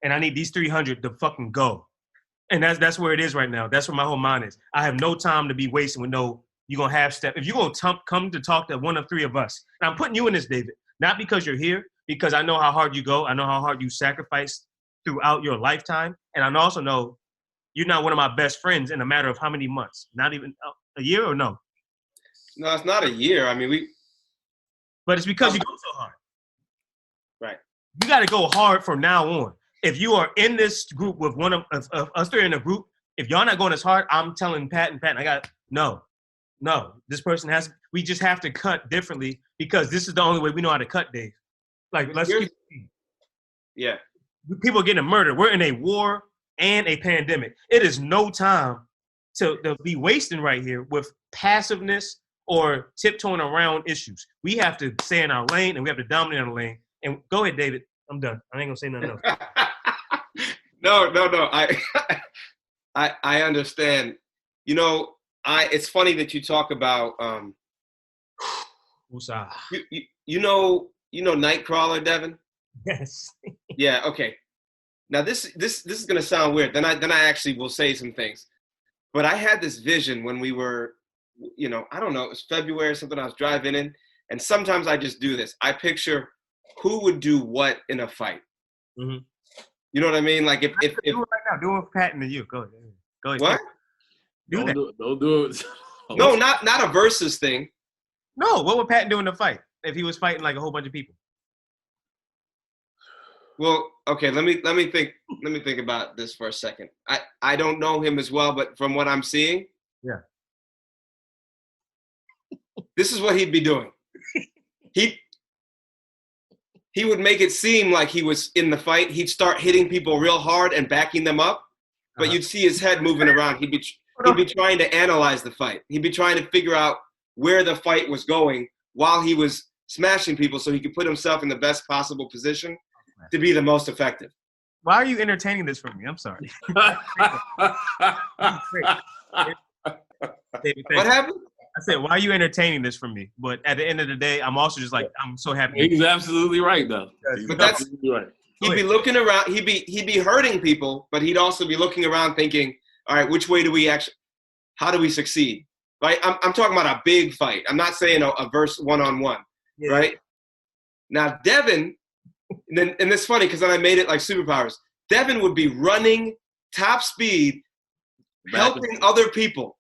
and I need these 300 to fucking go. And that's where it is right now. That's where my whole mind is. I have no time to be wasting with no. You're gonna half step. If you're gonna come to talk to one of 3 of us, and I'm putting you in this, David, not because you're here, because I know how hard you go. I know how hard you sacrifice throughout your lifetime, and I also know. You're not one of my best friends in a matter of how many months? Not even a year or no? No, it's not a year. I mean, But it's because you go so hard. Right. You got to go hard from now on. If you are in this group with one of us 3 in a group, if y'all not going as hard, I'm telling Patton, no. This person we just have to cut differently because this is the only way we know how to cut, Dave. Like, let's keep. Yeah. People are getting murdered. We're in a war and a pandemic. It is no time to be wasting right here with passiveness or tiptoeing around issues. We have to stay in our lane and we have to dominate our lane. And go ahead, David. I'm done. I ain't gonna say nothing else. No. I understand. You know, it's funny that you talk about you know Nightcrawler, Devin? Yes. Yeah, okay. Now this is gonna sound weird. Then I actually will say some things. But I had this vision when we were, you know, I don't know, it was February or something. I was driving in, and sometimes I just do this. I picture who would do what in a fight. Mm-hmm. You know what I mean? Like if do it right now, do it with Patton and you. Go ahead. What? Don't do it. No, not a versus thing. No, what would Patton do in the fight if he was fighting like a whole bunch of people? Well, okay, let me think about this for a second. I don't know him as well, but from what I'm seeing, Yeah. this is what he'd be doing. He would make it seem like he was in the fight. He'd start hitting people real hard and backing them up, but you'd see his head moving around. He'd be trying to analyze the fight. He'd be trying to figure out where the fight was going while he was smashing people, so he could put himself in the best possible position to be the most effective. Why are you entertaining this for me? I'm sorry. David, What happened? I said, why are you entertaining this from me? But at the end of the day, I'm also just like, I'm so happy. He's absolutely right, though. But that's right. He'd be looking around. He'd be hurting people, but he'd also be looking around, thinking, "All right, which way do we actually? How do we succeed?" Right? I'm talking about a big fight. I'm not saying a verse 1-on-1. Yeah. Right? Now, Devin, and it's funny because then I made it like superpowers. Devin would be running top speed, helping other people,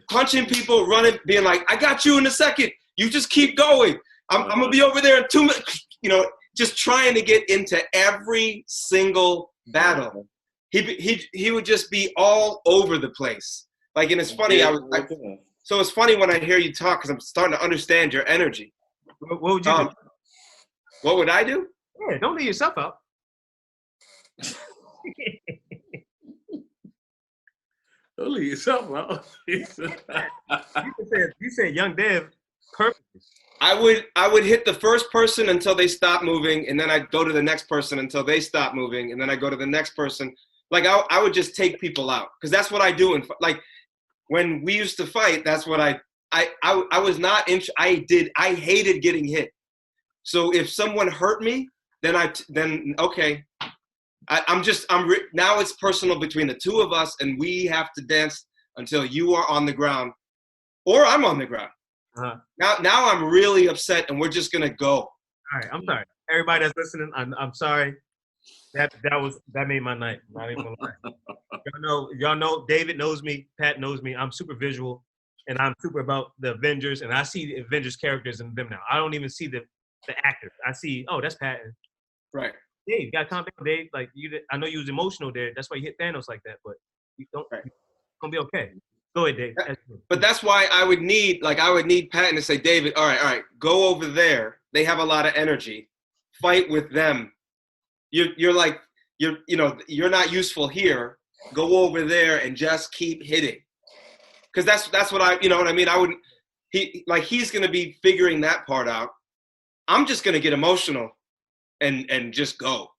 punching people, running, being like, "I got you in a second. You just keep going. I'm gonna be over there in 2 minutes." Just trying to get into every single battle. He would just be all over the place. Like, and it's funny. So it's funny when I hear you talk because I'm starting to understand your energy. What would you do? What would I do? Yeah, don't leave yourself out. Don't leave yourself out. You said young Dev, perfect. I would hit the first person until they stop moving, and then I'd go to the next person until they stop moving, and then I go to the next person. Like I would just take people out because that's what I do. Like when we used to fight, that's what I was not. I hated getting hit. So if someone hurt me, then okay. Now it's personal between the two of us, and we have to dance until you are on the ground, or I'm on the ground. Uh-huh. Now I'm really upset, and we're just gonna go. All right, I'm sorry. Everybody that's listening, I'm sorry. That made my night. Not even gonna lie. Y'all know. David knows me. Pat knows me. I'm super visual, and I'm super about the Avengers, and I see the Avengers characters in them now. I don't even see the actors. I see, oh, that's Patton. Right. Dave, you gotta calm down, Dave. Like I know you was emotional there. That's why you hit Thanos like that, but you don't. Right. It's gonna be okay. Go ahead, Dave. But that's why I would need Patton to say, David, all right, go over there. They have a lot of energy. Fight with them. You're not useful here. Go over there and just keep hitting. Because that's what you know what I mean? He's gonna be figuring that part out. I'm just gonna get emotional and just go.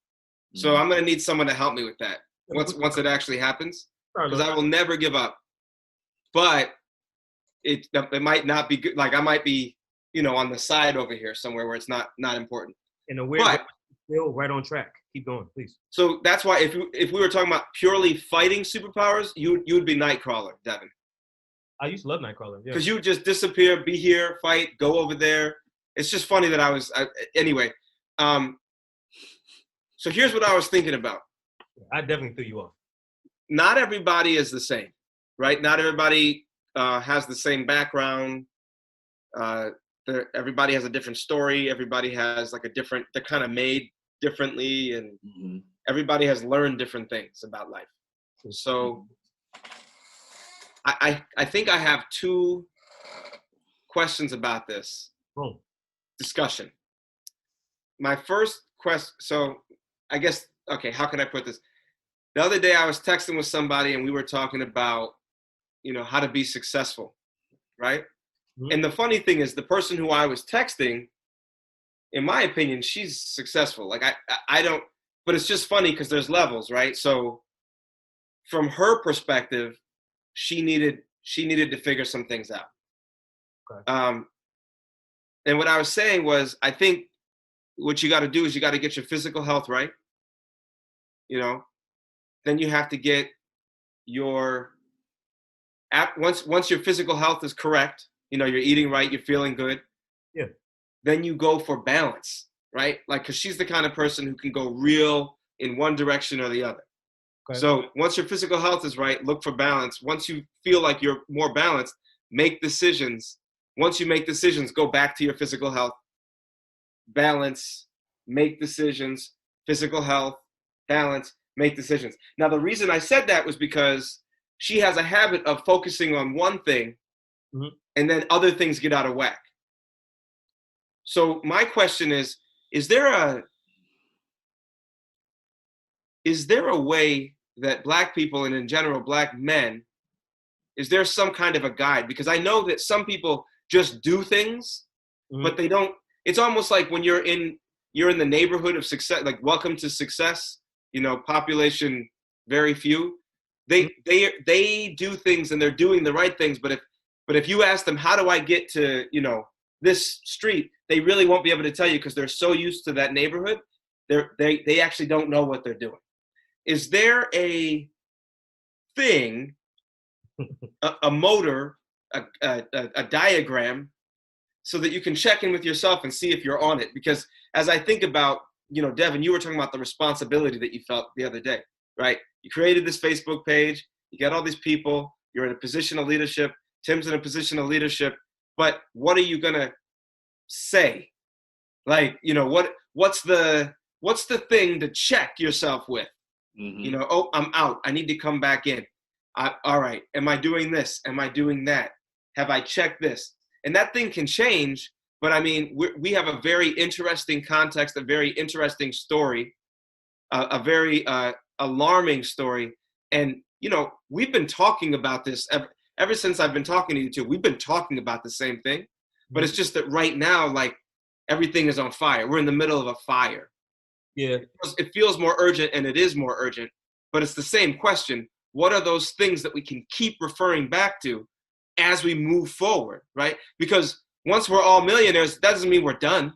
So I'm gonna need someone to help me with that once it actually happens. Because I will never give up. But it might not be good. Like I might be, on the side over here somewhere where it's not important. In a weird way, still right on track. Keep going, please. So that's why if we were talking about purely fighting superpowers, you would be Nightcrawler, Devin. I used to love Nightcrawler. Because you would just disappear, be here, fight, go over there. It's just funny that anyway. So here's what I was thinking about. I definitely threw you off. Not everybody is the same, right? Not everybody has the same background. Everybody has a different story. Everybody has they're kind of made differently, and everybody has learned different things about life. So I think I have two questions about this discussion. My first question, so I guess, okay, how can I put this? The other day I was texting with somebody and we were talking about, how to be successful, right? Mm-hmm. And the funny thing is the person who I was texting, in my opinion, she's successful. Like I don't, but it's just funny because there's levels, right? So from her perspective, she needed to figure some things out. Okay. And what I was saying was, I think what you got to do is you got to get your physical health right. Then you have to get once your physical health is correct, you're eating right, you're feeling good. Yeah. Then you go for balance, right? Like, cause she's the kind of person who can go real in one direction or the other. Okay. So once your physical health is right, look for balance. Once you feel like you're more balanced, make decisions. Once you make decisions, go back to your physical health, balance, make decisions, physical health, balance, make decisions. Now, the reason I said that was because she has a habit of focusing on one thing and then other things get out of whack. So my question is there a way that Black people and in general Black men, is there some kind of a guide? Because I know that some people just do things, but they don't. It's almost like when you're in the neighborhood of success, like welcome to success, population very few. They do things and they're doing the right things, but if you ask them, how do I get to, this street, they really won't be able to tell you because they're so used to that neighborhood. They actually don't know what they're doing. Is there a thing, a motor, a diagram, so that you can check in with yourself and see if you're on it? Because as I think about, Devin, you were talking about the responsibility that you felt the other day, right? You created this Facebook page, you got all these people, you're in a position of leadership, Tim's in a position of leadership, but what are you gonna say? Like, what's the thing to check yourself with? Oh, I'm out, I need to come back in. All right, am I doing this? Am I doing that? Have I checked this? And that thing can change, but I mean, we have a very interesting context, a very interesting story, a very alarming story. And, we've been talking about this ever since I've been talking to you two. We've been talking about the same thing, but it's just that right now, like, everything is on fire. We're in the middle of a fire. Yeah. It feels more urgent, and it is more urgent, but it's the same question. What are those things that we can keep referring back to as we move forward, right? Because once we're all millionaires, that doesn't mean we're done.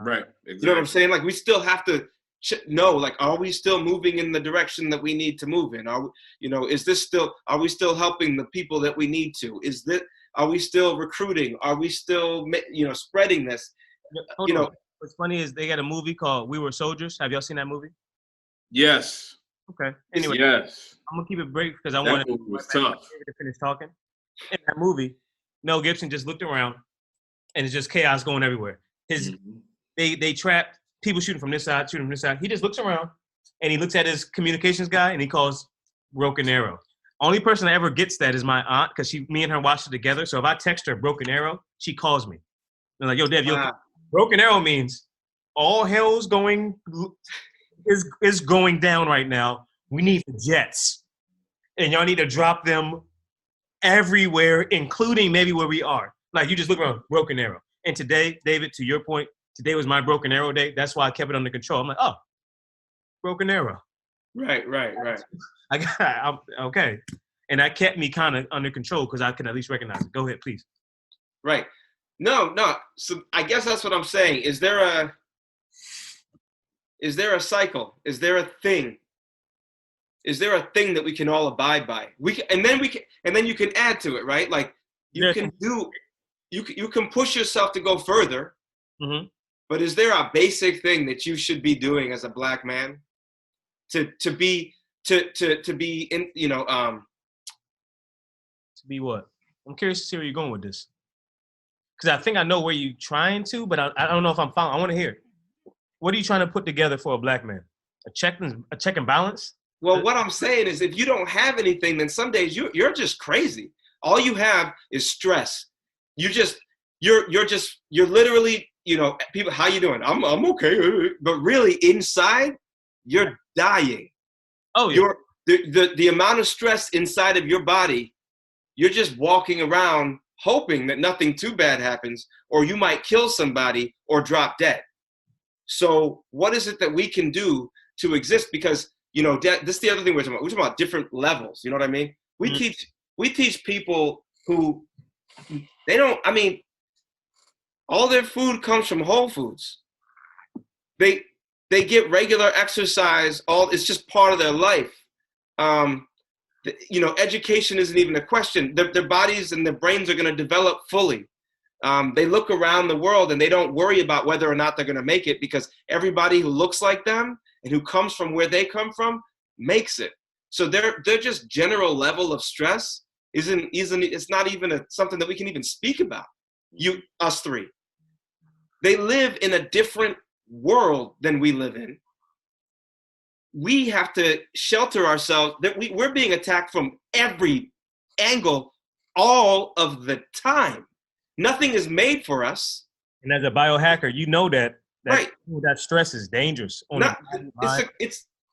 Right. Exactly. You know what I'm saying? Like, we still have to know, like, are we still moving in the direction that we need to move in? Are we still helping the people that we need to? Are we still recruiting? Are we still, spreading this? What's funny is they got a movie called We Were Soldiers. Have y'all seen that movie? Yes. Okay. Anyway, yes. I'm gonna keep it brief because I That want movie was tough. to finish talking. In that movie, Mel Gibson just looked around, and it's just chaos going everywhere. They trap people shooting from this side, shooting from this side. He just looks around, and he looks at his communications guy, and he calls Broken Arrow. Only person that ever gets that is my aunt, because me and her watched it together. So if I text her Broken Arrow, she calls me. They're like, "Yo, Dev, Broken Arrow means all hell's is going down right now. We need the jets, and y'all need to drop them everywhere, including maybe where we are." Like, you just look around, Broken Arrow. And today, David, to your point, today was my Broken Arrow day. That's why I kept it under control. I'm like, oh, Broken Arrow. Right. Okay. And that kept me kind of under control because I can at least recognize it. Go ahead, please. Right. No. So I guess that's what I'm saying. Is there a cycle? Is there a thing? Is there a thing that we can all abide by? And then you can add to it, right? Like, you can push yourself to go further. But is there a basic thing that you should be doing as a Black man to be in, to be what? I'm curious to see where you're going with this. Because I think I know where you're trying to, but I don't know if I'm following. I want to hear. What are you trying to put together for a Black man? A check and balance? Well, what I'm saying is, if you don't have anything, then some days you're just crazy. All you have is stress. You're literally, people, how you doing? I'm okay. But really inside, you're dying. Oh, yeah. The amount of stress inside of your body, you're just walking around hoping that nothing too bad happens, or you might kill somebody or drop dead. So what is it that we can do to exist? Because, this is the other thing we're talking about. We're talking about different levels. You know what I mean? We teach people who all their food comes from Whole Foods. They get regular exercise. It's just part of their life. Education isn't even a question. Their bodies and their brains are going to develop fully. They look around the world and they don't worry about whether or not they're going to make it, because everybody who looks like them and who comes from where they come from makes it. So their just general level of stress it's not even something that we can even speak about. Us three. They live in a different world than we live in. we have to shelter ourselves, that we're being attacked from every angle all of the time. Nothing is made for us. And as a biohacker, you know that Right. that stress is dangerous.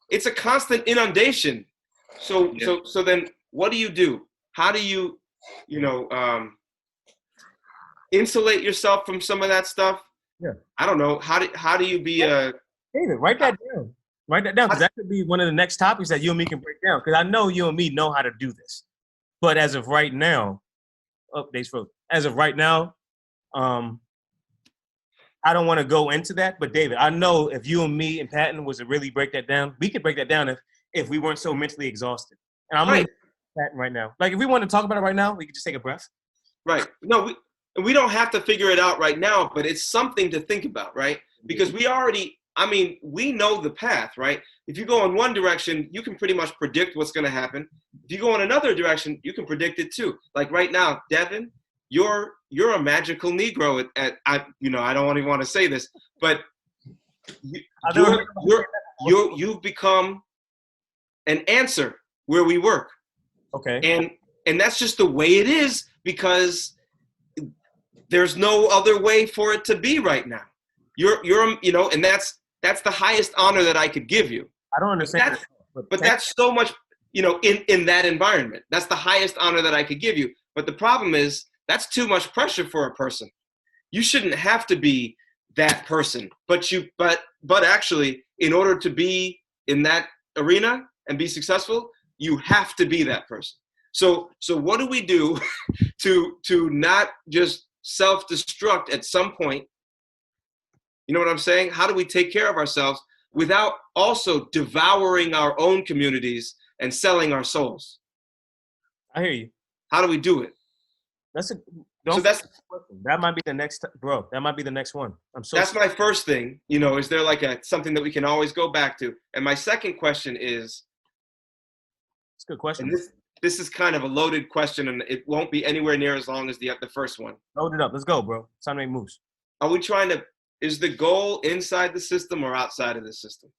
It's a constant inundation. So then what do you do? How do you, insulate yourself from some of that stuff? Yeah. I don't know. How do you be a David, write that down. Write that down, because that could be one of the next topics that you and me can break down. Because I know you and me know how to do this. But as of right now, as of right now, I don't want to go into that. But David, I know if you and me and Patton was to really break that down, we could break that down if we weren't so mentally exhausted. And I'm right. Patton right now. Like, if we want to talk about it right now, we could just take a breath. Right. No, we don't have to figure it out right now, but it's something to think about, right? Because we know the path, right? If you go in one direction, you can pretty much predict what's going to happen. If you go in another direction, you can predict it too. Like right now, Devin, you're a magical Negro I don't even want to say this, but you've become an answer where we work. Okay. And that's just the way it is, because there's no other way for it to be right now. And that's the highest honor that I could give you. I don't understand. But that's so much, in that environment. That's the highest honor that I could give you. But the problem is, that's too much pressure for a person. You shouldn't have to be that person. But actually, in order to be in that arena and be successful, you have to be that person. So what do we do to not just self-destruct at some point? You know what I'm saying? How do we take care of ourselves without also devouring our own communities and selling our souls? I hear you. How do we do it? That might be the next, bro. That might be the next one. That's my first thing. Is there like something that we can always go back to? And my second question is. It's a good question. And this is kind of a loaded question, and it won't be anywhere near as long as the first one. Load it up. Let's go, bro. It's time to make moves. Are we trying to? Is the goal inside the system or outside of the system?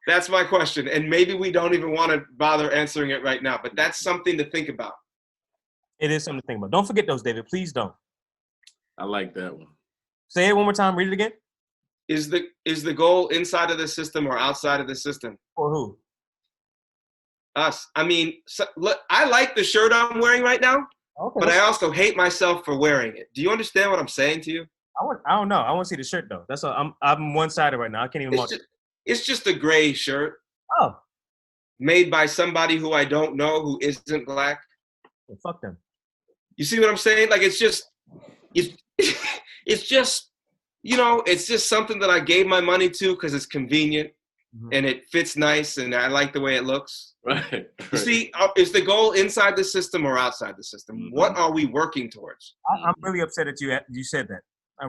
That's my question. And maybe we don't even want to bother answering it right now, but that's something to think about. It is something to think about. Don't forget those, David. Please don't. I like that one. Say it one more time. Read it again. Is the goal inside of the system or outside of the system? For who? Us. I mean, look, I like the shirt I'm wearing right now, okay, but I also hate myself for wearing it. Do you understand what I'm saying to you? I don't know. I want to see the shirt though. I'm one-sided right now. I can't even watch it. It's just a gray shirt. Oh. Made by somebody who I don't know, who isn't black. Well, fuck them. You see what I'm saying? Like, it's just it's just something that I gave my money to because it's convenient, mm-hmm, and it fits nice, and I like the way it looks. Right. You see, is the goal inside the system or outside the system? Mm-hmm. What are we working towards? I'm really upset that you said that.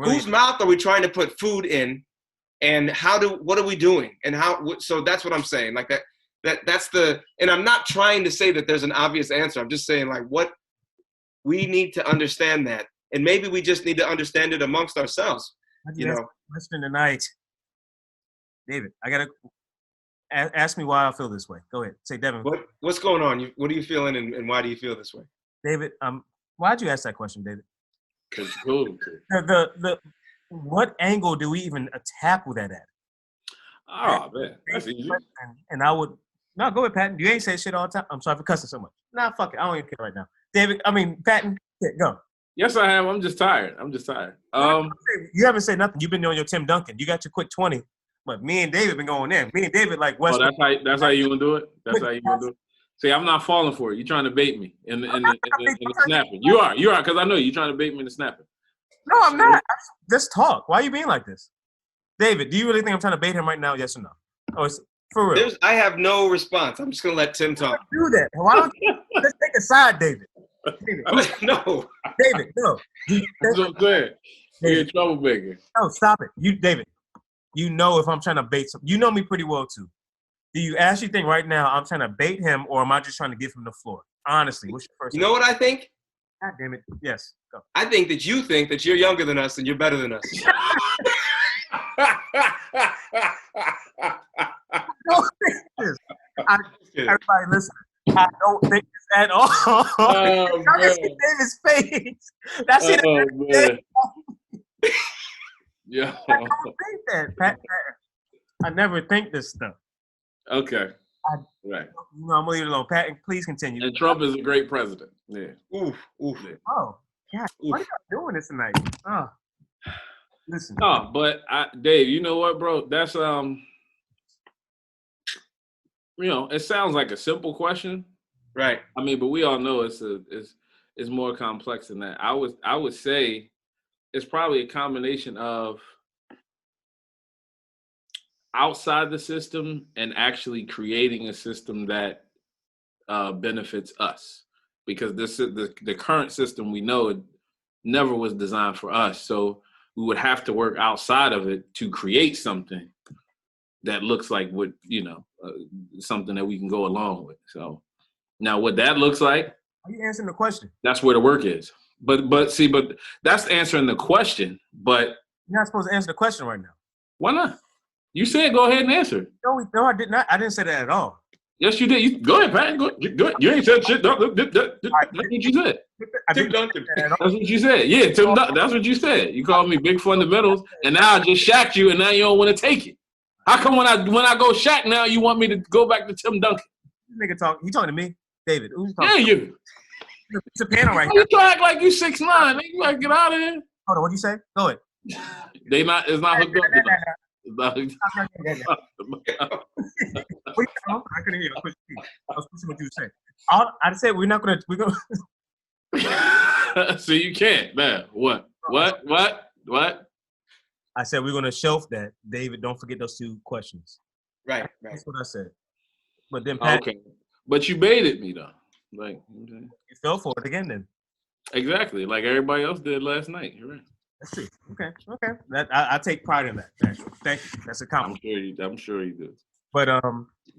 Whose mouth are we trying to put food in, and what are we doing, and how? So that's what I'm saying. Like that's and I'm not trying to say that there's an obvious answer. I'm just saying, like, what we need to understand that, and maybe we just need to understand it amongst ourselves. Question tonight, David. I gotta ask me why I feel this way. Go ahead, say, Devin. What's going on? What are you feeling, and why do you feel this way, David? Why'd you ask that question, David? Because cool. What angle do we even attack with that at? Oh man, that's easy. And I would go ahead, Patton. You ain't say shit all the time. I'm sorry for cussing so much. Nah, fuck it. I don't even care right now, David. Patton, go. Yes, I have. I'm just tired. You haven't said nothing. You've been doing your Tim Duncan. You got your quick 20. But me and David been going in. Me and David like West. Oh, that's how you gonna do it? That's how you gonna do it? See, I'm not falling for it. You're trying to bait me in the snapping. You are, because I know you're trying to bait me in the snapping. No, I'm not. Just talk. Why are you being like this? David, do you really think I'm trying to bait him right now? Yes or no? Oh, for real. I have no response. I'm just gonna let Tim talk. Do that. Why don't you let's take a side, David? No. David, no. Go ahead. You're a troublemaker. No, stop it. David, you know if I'm trying to bait something. You know me pretty well, too. Do you actually think right now I'm trying to bait him, or am I just trying to give him the floor? Honestly, what's your first You know what I think? God damn it. Yes, go. I think that you think that you're younger than us and you're better than us. Everybody listen. I don't think this at all. Oh, Y'all can see David's face. That's it. Oh, man. Yeah. I don't think that, Pat. I never think this stuff. Okay. Right. I'm gonna leave it alone. Pat, please continue. And Trump is a great president. Yeah. Oof. Yeah. Oh, God. Why are y'all doing this tonight? Oh. Listen. Oh, but Dave, you know what, bro? That's it sounds like a simple question. Right. I mean, but we all know it's more complex than that. I would say it's probably a combination of outside the system and actually creating a system that benefits us, because the current system, we know it never was designed for us. So we would have to work outside of it to create something that looks like what, something that we can go along with. So now what that looks like, are you answering the question? that's where the work is. But that's answering the question, but you're not supposed to answer the question right now. Why not? You said go ahead and answer. No, I did not. I didn't say that at all. Yes, you did. Go ahead, Pat. Go ahead. You ain't said shit. That's what you said. Tim Duncan. That's what you said. Yeah, Tim Duncan. That's what you said. You called me big fundamentals, and now I just shacked you, and now you don't want to take it. How come when I go shack now, you want me to go back to Tim Duncan? This nigga talk. You talking to me, David? Who's Yeah, talking? you. It's a panel right You now. try to act like you 6'9". Nigga, you gotta get out of here. Hold on. What do you say? Go ahead. It's not hooked up. It's not hooked up. Wait, I couldn't hear you. I was pushing what you were saying. I said we're gonna. So you can't, man. What? I said we're gonna shelf that, David. Don't forget those two questions. Right. That's what I said. But then Pat, okay, but you baited me though. Like you fell for it again. Then exactly, like everybody else did last night. You're right. let's see. Okay. That I take pride in that. Actually. Thank you. That's a compliment. I'm sure you do. But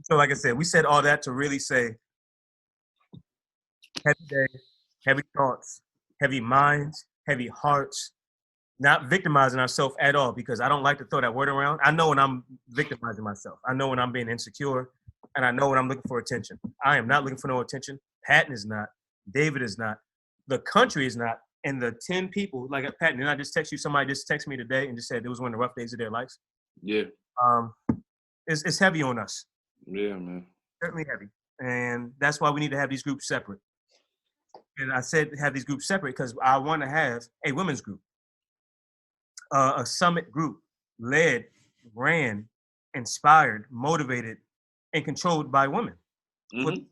so like I said, we said all that to really say heavy day, heavy thoughts, heavy minds, heavy hearts, not victimizing ourselves at all, because I don't like to throw that word around. I know when I'm victimizing myself. I know when I'm being insecure, and I know when I'm looking for attention. I am not looking for no attention. Patton is not. David is not. The country is not. And the 10 people, like Patton, and I just text you, somebody just texted me today and just said it was one of the rough days of their lives. Yeah. It's heavy on us. Yeah, man. Certainly heavy. And that's why we need to have these groups separate. And I said have these groups separate because I want to have a women's group, a summit group led, ran, inspired, motivated, and controlled by women. Mm-hmm.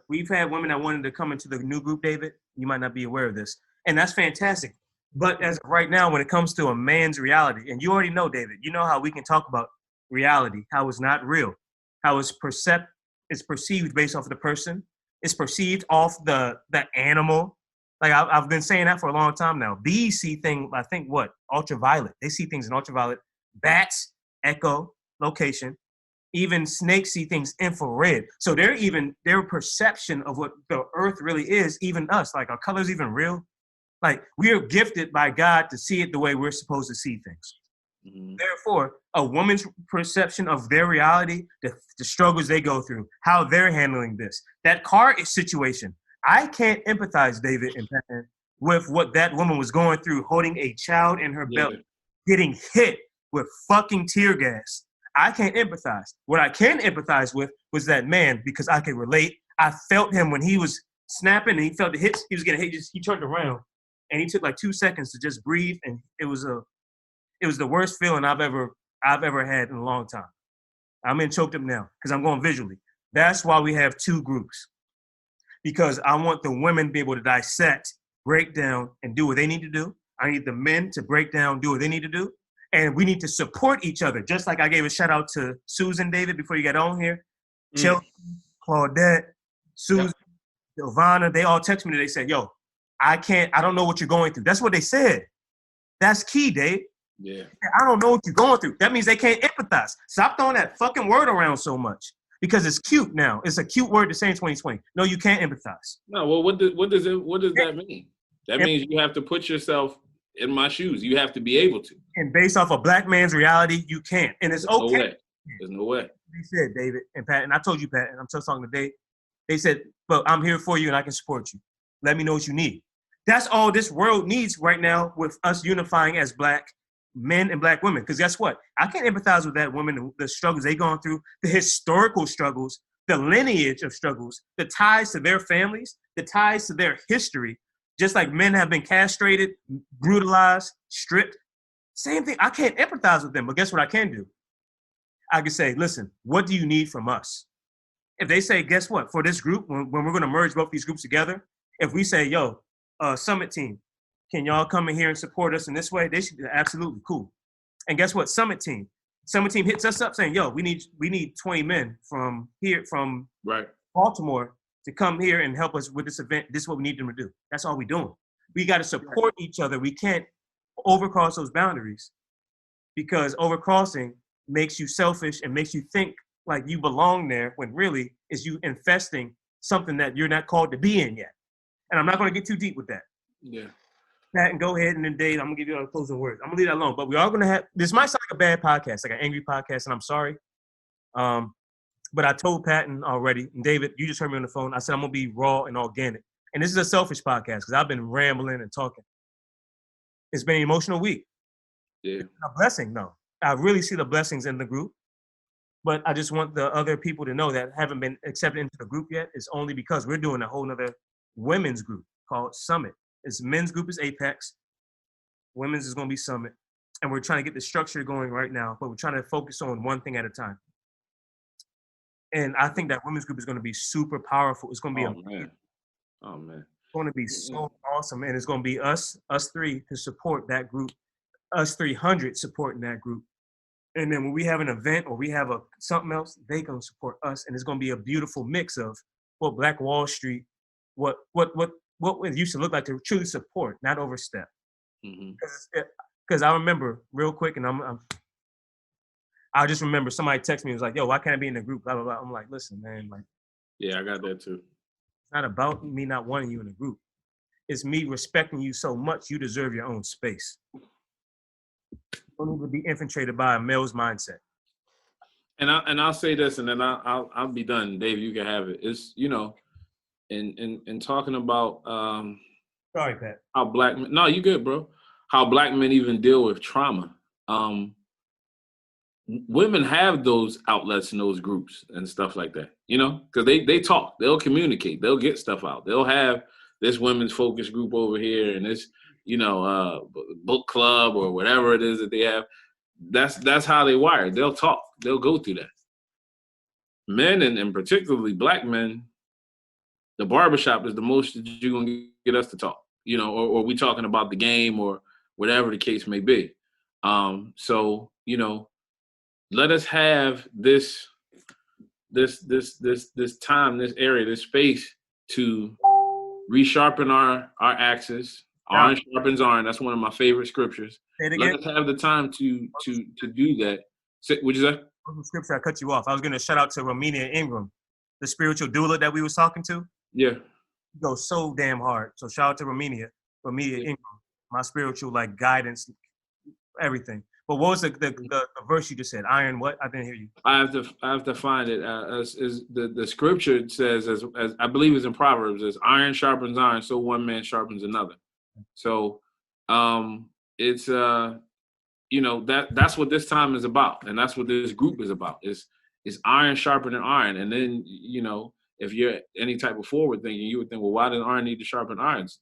We've had women that wanted to come into the new group, David. You might not be aware of this. And that's fantastic. But as of right now, when it comes to a man's reality, and you already know, David, you know how we can talk about reality, how it's not real, how it's perceived based off of the person, it's perceived off the animal. Like I've been saying that for a long time now. Bees see things, I think, ultraviolet. They see things in ultraviolet. Bats, echo, location. Even snakes see things infrared. So their perception of what the earth really is, even us, like our color's even real. Like we are gifted by God to see it the way we're supposed to see things. Mm-hmm. Therefore, a woman's perception of their reality, the struggles they go through, how they're handling this, that car situation. I can't empathize, David and Patton, with what that woman was going through, holding a child in her belly, getting hit with fucking tear gas. I can't empathize. What I can empathize with was that man, because I can relate. I felt him when he was snapping and he felt the hits. He was getting hit. He turned around and he took like 2 seconds to just breathe. And it was the worst feeling I've ever had in a long time. I'm in choked up now because I'm going visually. That's why we have two groups, because I want the women to be able to dissect, break down, and do what they need to do. I need the men to break down, do what they need to do. And we need to support each other. Just like I gave a shout out to Susan, David, before you got on here. Chelsea, Claudette, Susan, Giovanna, they all text me and they said, yo, I don't know what you're going through. That's what they said. That's key, Dave. Yeah. I don't know what you're going through. That means they can't empathize. Stop throwing that fucking word around so much, because it's cute now. It's a cute word to say in 2020. No, you can't empathize. No, well, what does that mean? That means you have to put yourself in my shoes. You have to be able to. And based off a black man's reality, you can't. And it's okay. There's no way. They said, David and Pat, and I told you, Pat, and I'm still talking to Dave. They said, "But I'm here for you, and I can support you. Let me know what you need." That's all this world needs right now, with us unifying as Black men and Black women. Because guess what? I can't empathize with that woman, the struggles they gone through, the historical struggles, the lineage of struggles, the ties to their families, the ties to their history. Just like men have been castrated, brutalized, stripped. Same thing. I can't empathize with them, but guess what I can do? I can say, listen, what do you need from us? If they say, guess what? For this group, when we're going to merge both these groups together, if we say, yo, Summit team, can y'all come in here and support us in this way? They should be absolutely cool. And guess what? Summit team hits us up saying, yo, we need 20 men from here, from Baltimore, to come here and help us with this event. This is what we need them to do. That's all we're doing. We got to support each other. We can't overcross those boundaries, because overcrossing makes you selfish and makes you think like you belong there, when really is you infesting something that you're not called to be in yet. And I'm not going to get too deep with that. Yeah. Pat, and go ahead, and then Dave, I'm going to give you all the closing words. I'm going to leave that alone. But we are going to have, this might sound like a bad podcast, like an angry podcast, and I'm sorry. But I told Patton already, and David, you just heard me on the phone. I said I'm going to be raw and organic. And this is a selfish podcast because I've been rambling and talking. It's been an emotional week. Yeah. It's a blessing, though. I really see the blessings in the group. But I just want the other people to know that haven't been accepted into the group yet. It's only because we're doing a whole nother women's group called Summit. It's men's group is Apex. Women's is going to be Summit. And we're trying to get the structure going right now, but we're trying to focus on one thing at a time. And I think that women's group is going to be super powerful. It's going to be man. It's going to be so awesome. And it's going to be us three to support that group, us 300 supporting that group. And then when we have an event or we have something else, they going to support us. And it's going to be a beautiful mix of what Black Wall Street, what it used to look like, to truly support, not overstep. Because I remember real quick, and I just remember somebody texted me and was like, yo, why can't I be in the group? Blah, blah, blah. I'm like, listen, man. Like, yeah, I got that too. It's not about me not wanting you in the group. It's me respecting you so much you deserve your own space. You don't need to be infiltrated by a male's mindset. And I'll say this, and then I'll be done. Dave, you can have it. It's, in talking about sorry, Pat. How Black men, no, you good, bro. How Black men even deal with trauma. Women have those outlets in those groups and stuff like that, because they talk, they'll communicate, they'll get stuff out. They'll have this women's focus group over here and this, book club or whatever it is that they have. That's how they wire. They'll talk. They'll go through that. Men, and particularly Black men, the barbershop is the most that you're going to get us to talk, or we talking about the game or whatever the case may be. So, let us have this time, this area, this space to resharpen our axes. Iron sharpens iron. That's one of my favorite scriptures. Let us have the time to do that. What'd you say? Scripture, I cut you off. I was going to shout out to Romania Ingram, the spiritual doula that we was talking to. Yeah. He goes so damn hard. So shout out to Romania Ingram, my spiritual guidance, everything. But what was the verse you just said? Iron what? I didn't hear you. I have to find it. As the scripture says, as I believe it's in Proverbs, as iron sharpens iron, so one man sharpens another. So it's that's what this time is about, and that's what this group is about. Is iron sharpening iron, and then if you're any type of forward thinking, you would think, well, why does iron need to sharpen irons?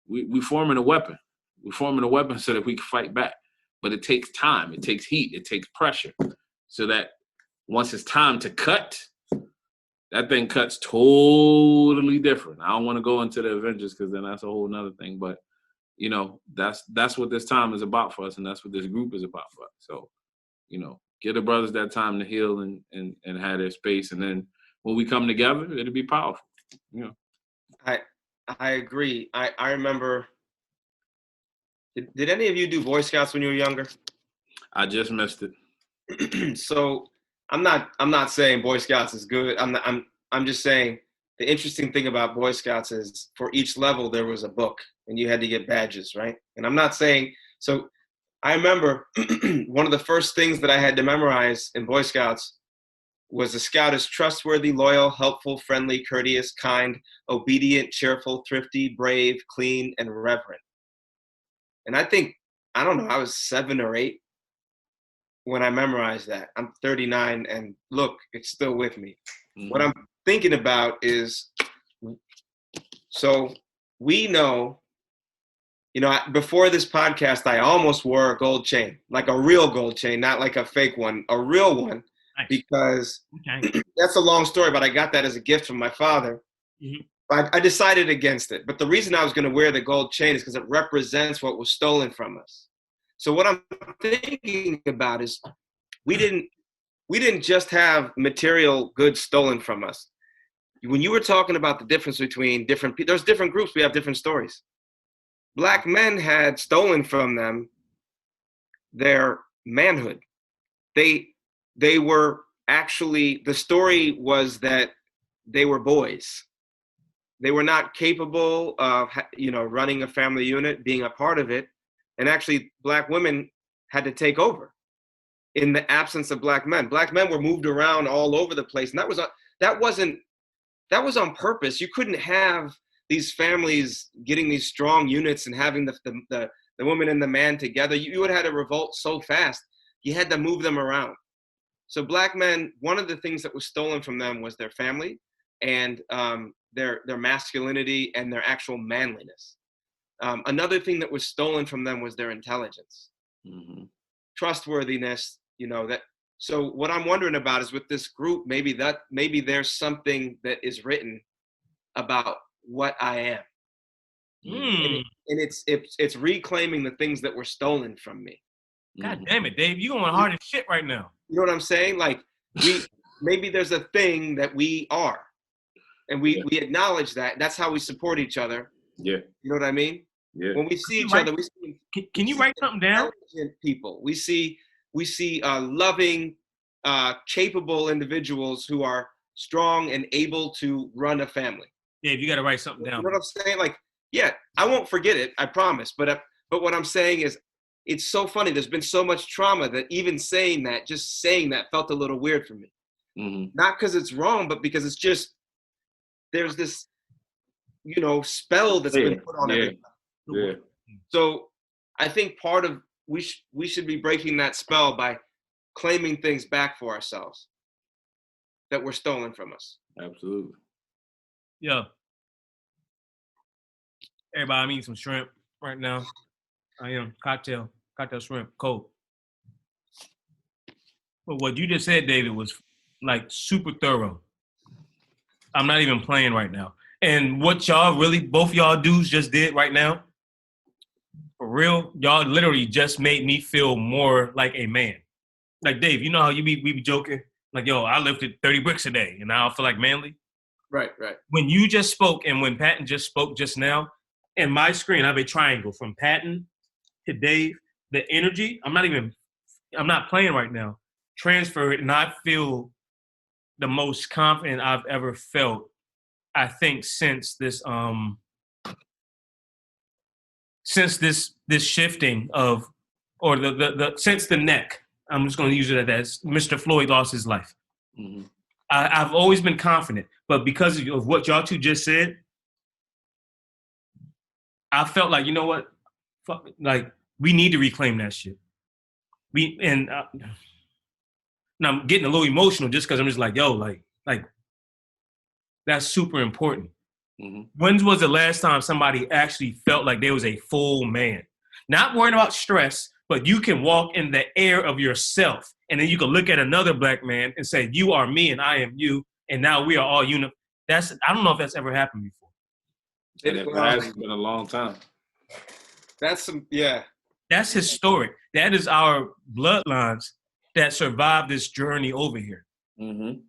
We forming a weapon. We're forming a weapon so that we can fight back. But it takes time, it takes heat, it takes pressure, so that once it's time to cut, that thing cuts totally different. I don't want to go into the Avengers because then that's a whole nother thing. But that's what this time is about for us, and that's what this group is about for us. So, give the brothers that time to heal and have their space, and then when we come together, it'll be powerful. I agree. I remember. Did any of you do Boy Scouts when you were younger? I just missed it. So I'm not saying Boy Scouts is good. I'm just saying the interesting thing about Boy Scouts is for each level there was a book and you had to get badges, right? And I'm not saying so. I remember one of the first things that I had to memorize in Boy Scouts was a scout is trustworthy, loyal, helpful, friendly, courteous, kind, obedient, cheerful, thrifty, brave, clean, and reverent. And I think, I don't know, I was 7 or 8 when I memorized that. I'm 39, and look, it's still with me. Mm-hmm. What I'm thinking about is, so we know, before this podcast, I almost wore a gold chain, like a real gold chain, not like a fake one, a real one, nice. Because that's a long story, but I got that as a gift from my father. Mm-hmm. I decided against it. But the reason I was going to wear the gold chain is because it represents what was stolen from us. So what I'm thinking about is we didn't just have material goods stolen from us. When you were talking about the difference between different people, there's different groups, we have different stories. Black men had stolen from them their manhood. They were actually, the story was that they were boys. They were not capable of, running a family unit, being a part of it. And actually, Black women had to take over in the absence of Black men. Black men were moved around all over the place. And that was on purpose. You couldn't have these families getting these strong units and having the woman and the man together. You would have had a revolt so fast. You had to move them around. So Black men, one of the things that was stolen from them was their family and their masculinity and their actual manliness. Another thing that was stolen from them was their intelligence, mm-hmm. trustworthiness. So what I'm wondering about is with this group, maybe there's something that is written about what I am, and it's reclaiming the things that were stolen from me. God damn it, Dave! You going hard as shit right now. You know what I'm saying? Like maybe there's a thing that we are, and we acknowledge that. That's how we support each other. Yeah. You know what I mean? Yeah. When we see each other, we see. Can you write something down? People. We see loving, capable individuals who are strong and able to run a family. Dave, you got to write something down. You know what I'm saying? Like, yeah, I won't forget it. I promise. But what I'm saying is, it's so funny. There's been so much trauma that even just saying that felt a little weird for me. Mm-hmm. Not because it's wrong, but because it's just, there's this, spell that's been put on everybody. Yeah. So I think part of, we should be breaking that spell by claiming things back for ourselves that were stolen from us. Absolutely. Yeah. Everybody, I'm eating some shrimp right now. I am. Cocktail shrimp, cold. But what you just said, David, was like super thorough. I'm not even playing right now. And what y'all really, both y'all dudes just did right now, for real, y'all literally just made me feel more like a man. Like, Dave, you know how we be joking? Like, yo, I lifted 30 bricks a day and now I feel like manly. Right. When you just spoke and when Patton just spoke just now, in my screen, I have a triangle from Patton to Dave. The energy, I'm not playing right now. Transfer it, and I feel the most confident I've ever felt, I think, since this shifting of, or the since the neck. I'm just going to use it as Mr. Floyd lost his life. Mm-hmm. I've always been confident, but because of what y'all two just said, I felt like, you know what? Fuck, like, we need to reclaim that shit. Now I'm getting a little emotional just because I'm just like, yo, like that's super important. Mm-hmm. When was the last time somebody actually felt like they was a full man? Not worrying about stress, but you can walk in the air of yourself, and then you can look at another Black man and say, you are me and I am you, and now we are all unified. I don't know if that's ever happened before. It has been a long time. That's historic. That is our bloodlines that survived this journey over here. Mm-hmm.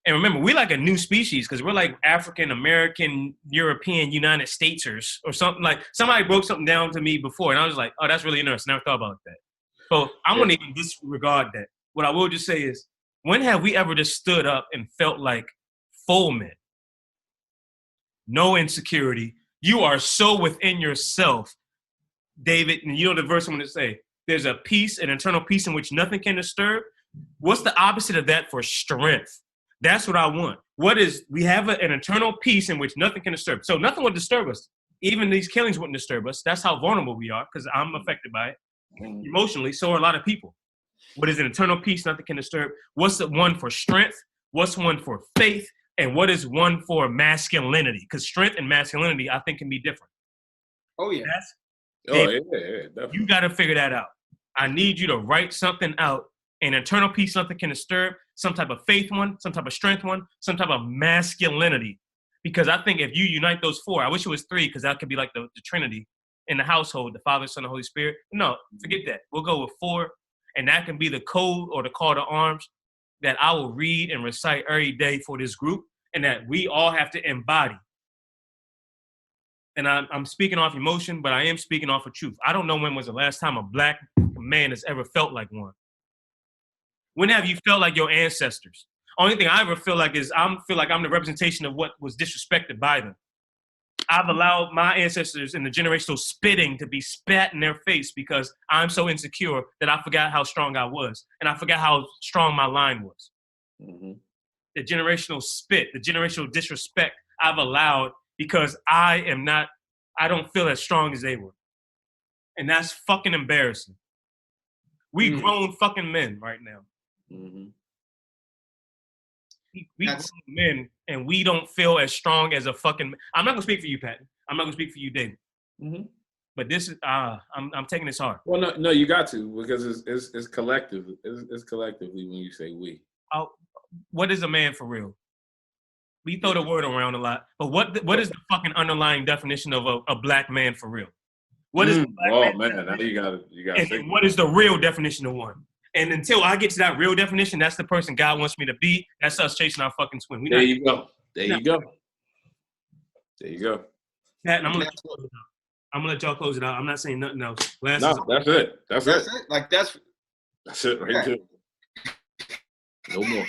And remember, we're like a new species because we're like African American, European, United Statesers or something. Like, somebody broke something down to me before, and I was like, oh, that's really interesting. Never thought about that. So I'm going to even disregard that. What I will just say is, when have we ever just stood up and felt like full men? No insecurity. You are so within yourself, David, and you know the verse I'm going to say, there's a peace, an internal peace in which nothing can disturb. What's the opposite of that for strength? That's what I want. We have an eternal peace in which nothing can disturb. So nothing will disturb us. Even these killings wouldn't disturb us. That's how vulnerable we are, because I'm affected by it emotionally. So are a lot of people. What is an eternal peace nothing can disturb? What's the one for strength? What's one for faith? And what is one for masculinity? Because strength and masculinity, I think, can be different. Oh, yeah. Definitely. You got to figure that out. I need you to write something out. An eternal peace nothing can disturb. Some type of faith one, some type of strength one, some type of masculinity. Because I think if you unite those four, I wish it was three, because that could be like the Trinity in the household, the Father, Son, and Holy Spirit. No, forget that. We'll go with four, and that can be the code or the call to arms that I will read and recite every day for this group, and that we all have to embody. And I'm speaking off emotion, but I am speaking off of truth. I don't know when was the last time a black man has ever felt like one. When have you felt like your ancestors? Only thing I ever feel like is I'm the representation of what was disrespected by them. I've allowed my ancestors in the generational spitting to be spat in their face because I'm so insecure that I forgot how strong I was. And I forgot how strong my line was. Mm-hmm. The generational spit, the generational disrespect I've allowed because I don't feel as strong as they were. And that's fucking embarrassing. We grown fucking men right now. Mm-hmm. We grown men, and we don't feel as strong as a fucking. I'm not gonna speak for you, Patton. I'm not gonna speak for you, David. Mm-hmm. But this is I'm taking this hard. Well, no, you got to, because it's collective. It's collectively when you say we. What is a man for real? We throw the word around a lot, but what is the fucking underlying definition of a black man for real? What is? Oh man, now you got. And what is the real definition of one? And until I get to that real definition, that's the person God wants me to be. That's us chasing our fucking swim. There you go. Pat, I'm gonna let y'all close it out. I'm not saying nothing else. No, that's it. That's it. Like that's it right there. No more.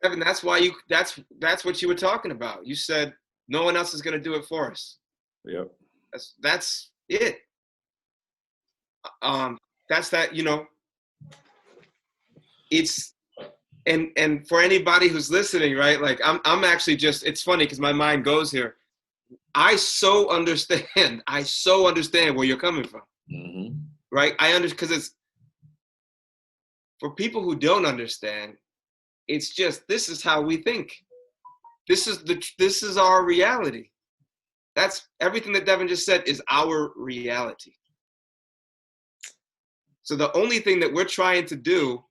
Evan, that's why that's what you were talking about. You said no one else is gonna do it for us. Yep. That's it. That's that, it's and for anybody who's listening, right? Like I'm actually just, it's funny because my mind goes here. I so understand where you're coming from. Mm-hmm. Right? I understand, because it's for people who don't understand, it's just, this is how we think. This is our reality. That's everything that Devin just said is our reality. So the only thing that we're trying to do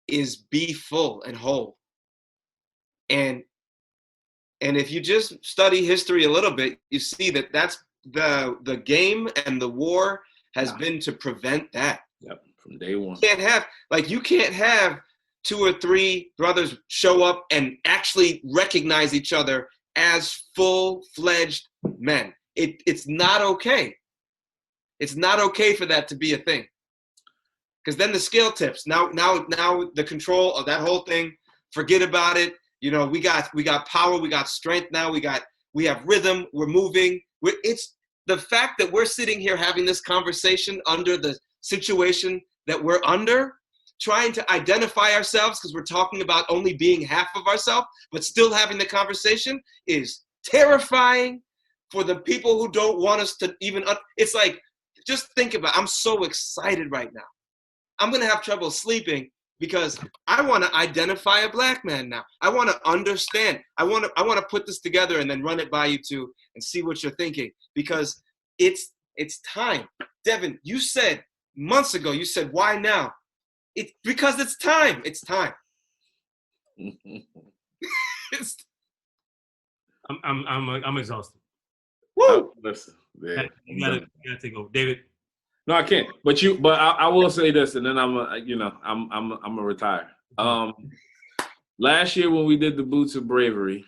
is be full and whole. And if you just study history a little bit, you see that that's the game, and the war has been to prevent that. Yep, from day one. You can't have 2 or 3 brothers show up and actually recognize each other as full-fledged men. It's not okay. It's not okay for that to be a thing. Because then the scale tips. Now the control of that whole thing, forget about it. We got power, we got strength now, we have rhythm, we're moving. It's the fact that we're sitting here having this conversation under the situation that we're under, trying to identify ourselves because we're talking about only being half of ourselves, but still having the conversation is terrifying for the people who don't want us to even, it's like, just think about it. I'm so excited right now. I'm going to have trouble sleeping because I want to identify a black man now. I want to understand. I want to put this together and then run it by you two and see what you're thinking, because it's time. Devin, you said months ago, why now? It's because it's time. It's time. I'm exhausted. Woo! Listen, yeah. You gotta take over, David. No, I can't. But I will say this, and then I'm gonna retire. Last year when we did the Boots of Bravery,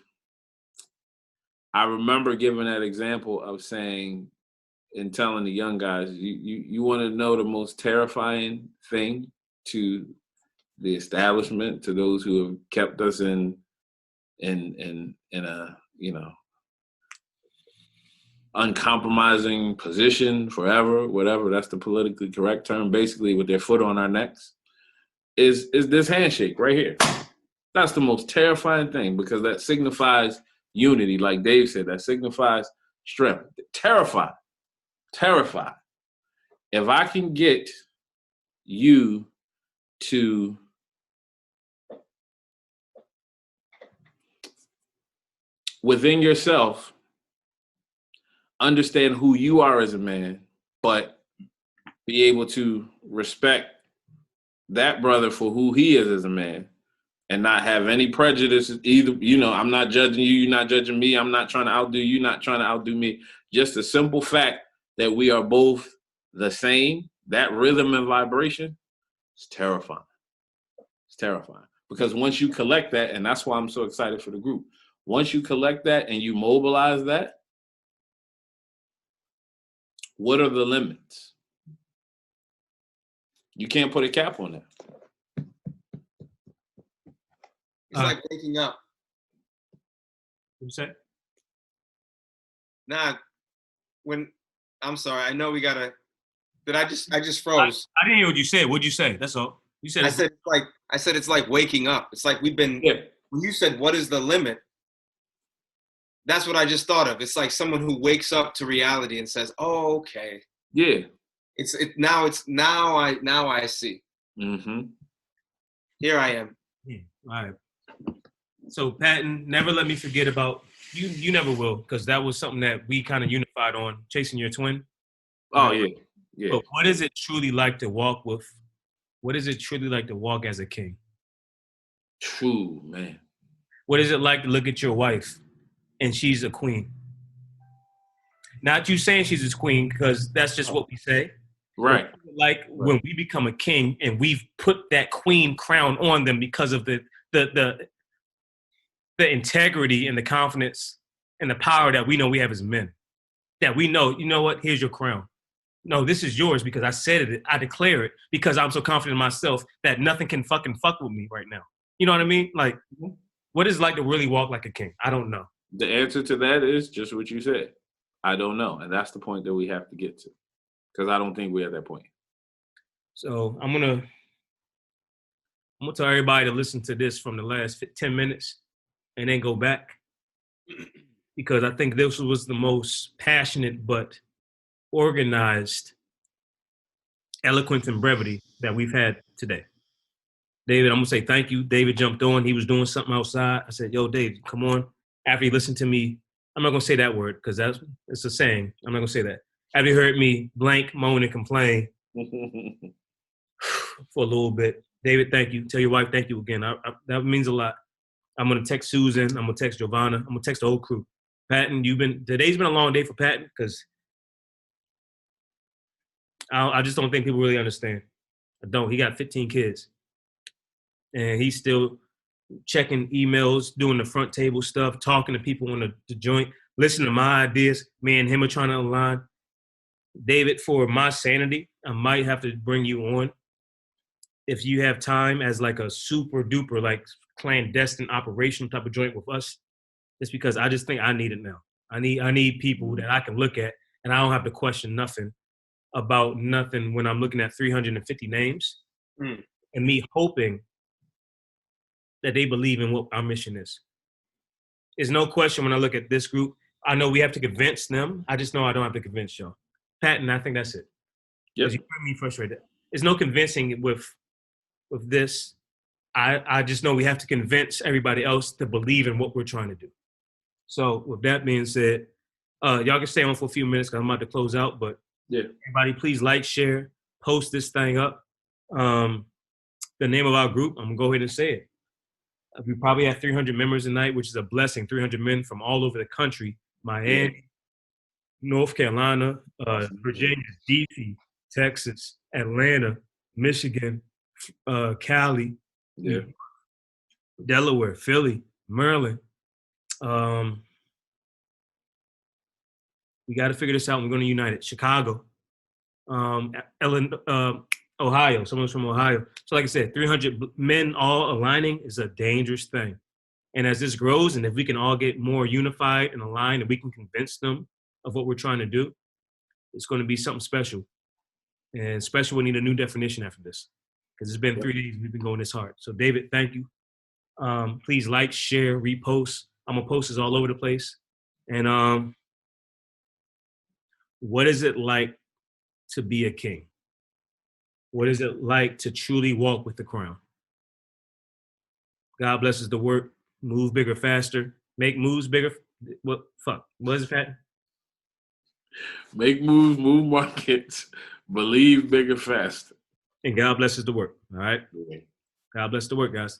I remember giving that example of saying and telling the young guys, you want to know the most terrifying thing to the establishment, to those who have kept us in a uncompromising position forever, whatever, that's the politically correct term, basically with their foot on our necks, is this handshake right here. That's the most terrifying thing because that signifies unity. Like Dave said, that signifies strength. Terrified. If I can get you to within yourself understand who you are as a man, but be able to respect that brother for who he is as a man and not have any prejudice either. I'm not judging you, you're not judging me. I'm not trying to outdo you, not trying to outdo me. Just the simple fact that we are both the same, that rhythm and vibration is terrifying. It's terrifying. Because once you collect that, and that's why I'm so excited for the group, once you collect that and you mobilize that, what are the limits? You can't put a cap on that. It's like waking up. What you say? Nah, I'm sorry, I know we gotta. I just froze. I didn't hear what you said. What'd you say? That's all. You said. I said it's like waking up. It's like we've been. Yeah. When you said what is the limit, that's what I just thought of. It's like someone who wakes up to reality and says, "Oh, okay." Yeah. Now I see. Mm-hmm. Here I am. Yeah. All right. So Patton, never let me forget about you. You never will, because that was something that we kind of unified on, chasing your twin. Oh yeah. Yeah. But what is it truly like to walk with? What is it truly like to walk as a king? True, man. What is it like to look at your wife and she's a queen? Not you saying she's a queen, because that's just what we say. Right. Like when we become a king and we've put that queen crown on them because of the integrity and the confidence and the power that we know we have as men. That we know, you know what? Here's your crown. No, this is yours because I said it. I declare it because I'm so confident in myself that nothing can fucking fuck with me right now. You know what I mean? Like, what is it like to really walk like a king? I don't know. The answer to that is just what you said. I don't know. And that's the point that we have to get to. Because I don't think we're at that point. So I'm gonna tell everybody to listen to this from the last 10 minutes and then go back, because I think this was the most passionate but organized, eloquent, and brevity that we've had today. David, I'm gonna say thank you. David jumped on. He was doing something outside. I said, "Yo, Dave, come on." After he listened to me, I'm not gonna say that word because it's a saying. I'm not gonna say that. After he heard me blank, moan, and complain for a little bit, David, thank you. Tell your wife thank you again. That means a lot. I'm gonna text Susan. I'm gonna text Giovanna. I'm gonna text the whole crew. Patton, today's been a long day for Patton because I just don't think people really understand. I don't. He got 15 kids, and he's still checking emails, doing the front table stuff, talking to people on the joint, listening to my ideas. Me and him are trying to align. David, for my sanity, I might have to bring you on if you have time as like a super duper like clandestine operation type of joint with us. Just because I just think I need it now. I need people that I can look at and I don't have to question nothing about nothing when I'm looking at 350 names and me hoping that they believe in what our mission is. There's no question when I look at this group, I know we have to convince them. I just know I don't have to convince y'all. Patton, I think that's it. Yep. You heard me frustrated. There's no convincing with this. I just know we have to convince everybody else to believe in what we're trying to do. So with that being said, y'all can stay on for a few minutes because I'm about to close out. But yeah, everybody, please like, share, post this thing up. The name of our group, I'm going to go ahead and say it. We probably have 300 members tonight, which is a blessing. 300 men from all over the country. Miami, North Carolina, Virginia, D.C., Texas, Atlanta, Michigan, Cali, Delaware, Philly, Maryland. We got to figure this out. We're going to unite it. Chicago, Ohio. Someone's from Ohio. So like I said, 300 men all aligning is a dangerous thing. And as this grows, and if we can all get more unified and aligned and we can convince them of what we're trying to do, it's going to be something special. And special, we need a new definition after this. Because it's been 3 days we've been going this hard. So David, thank you. Please like, share, repost. I'm gonna post this all over the place. And what is it like to be a king? What is it like to truly walk with the crown? God blesses the work. Move bigger, faster. Make moves bigger. What is it, Pat? Make moves, move markets, believe bigger, faster. And God blesses the work. All right. God bless the work, guys.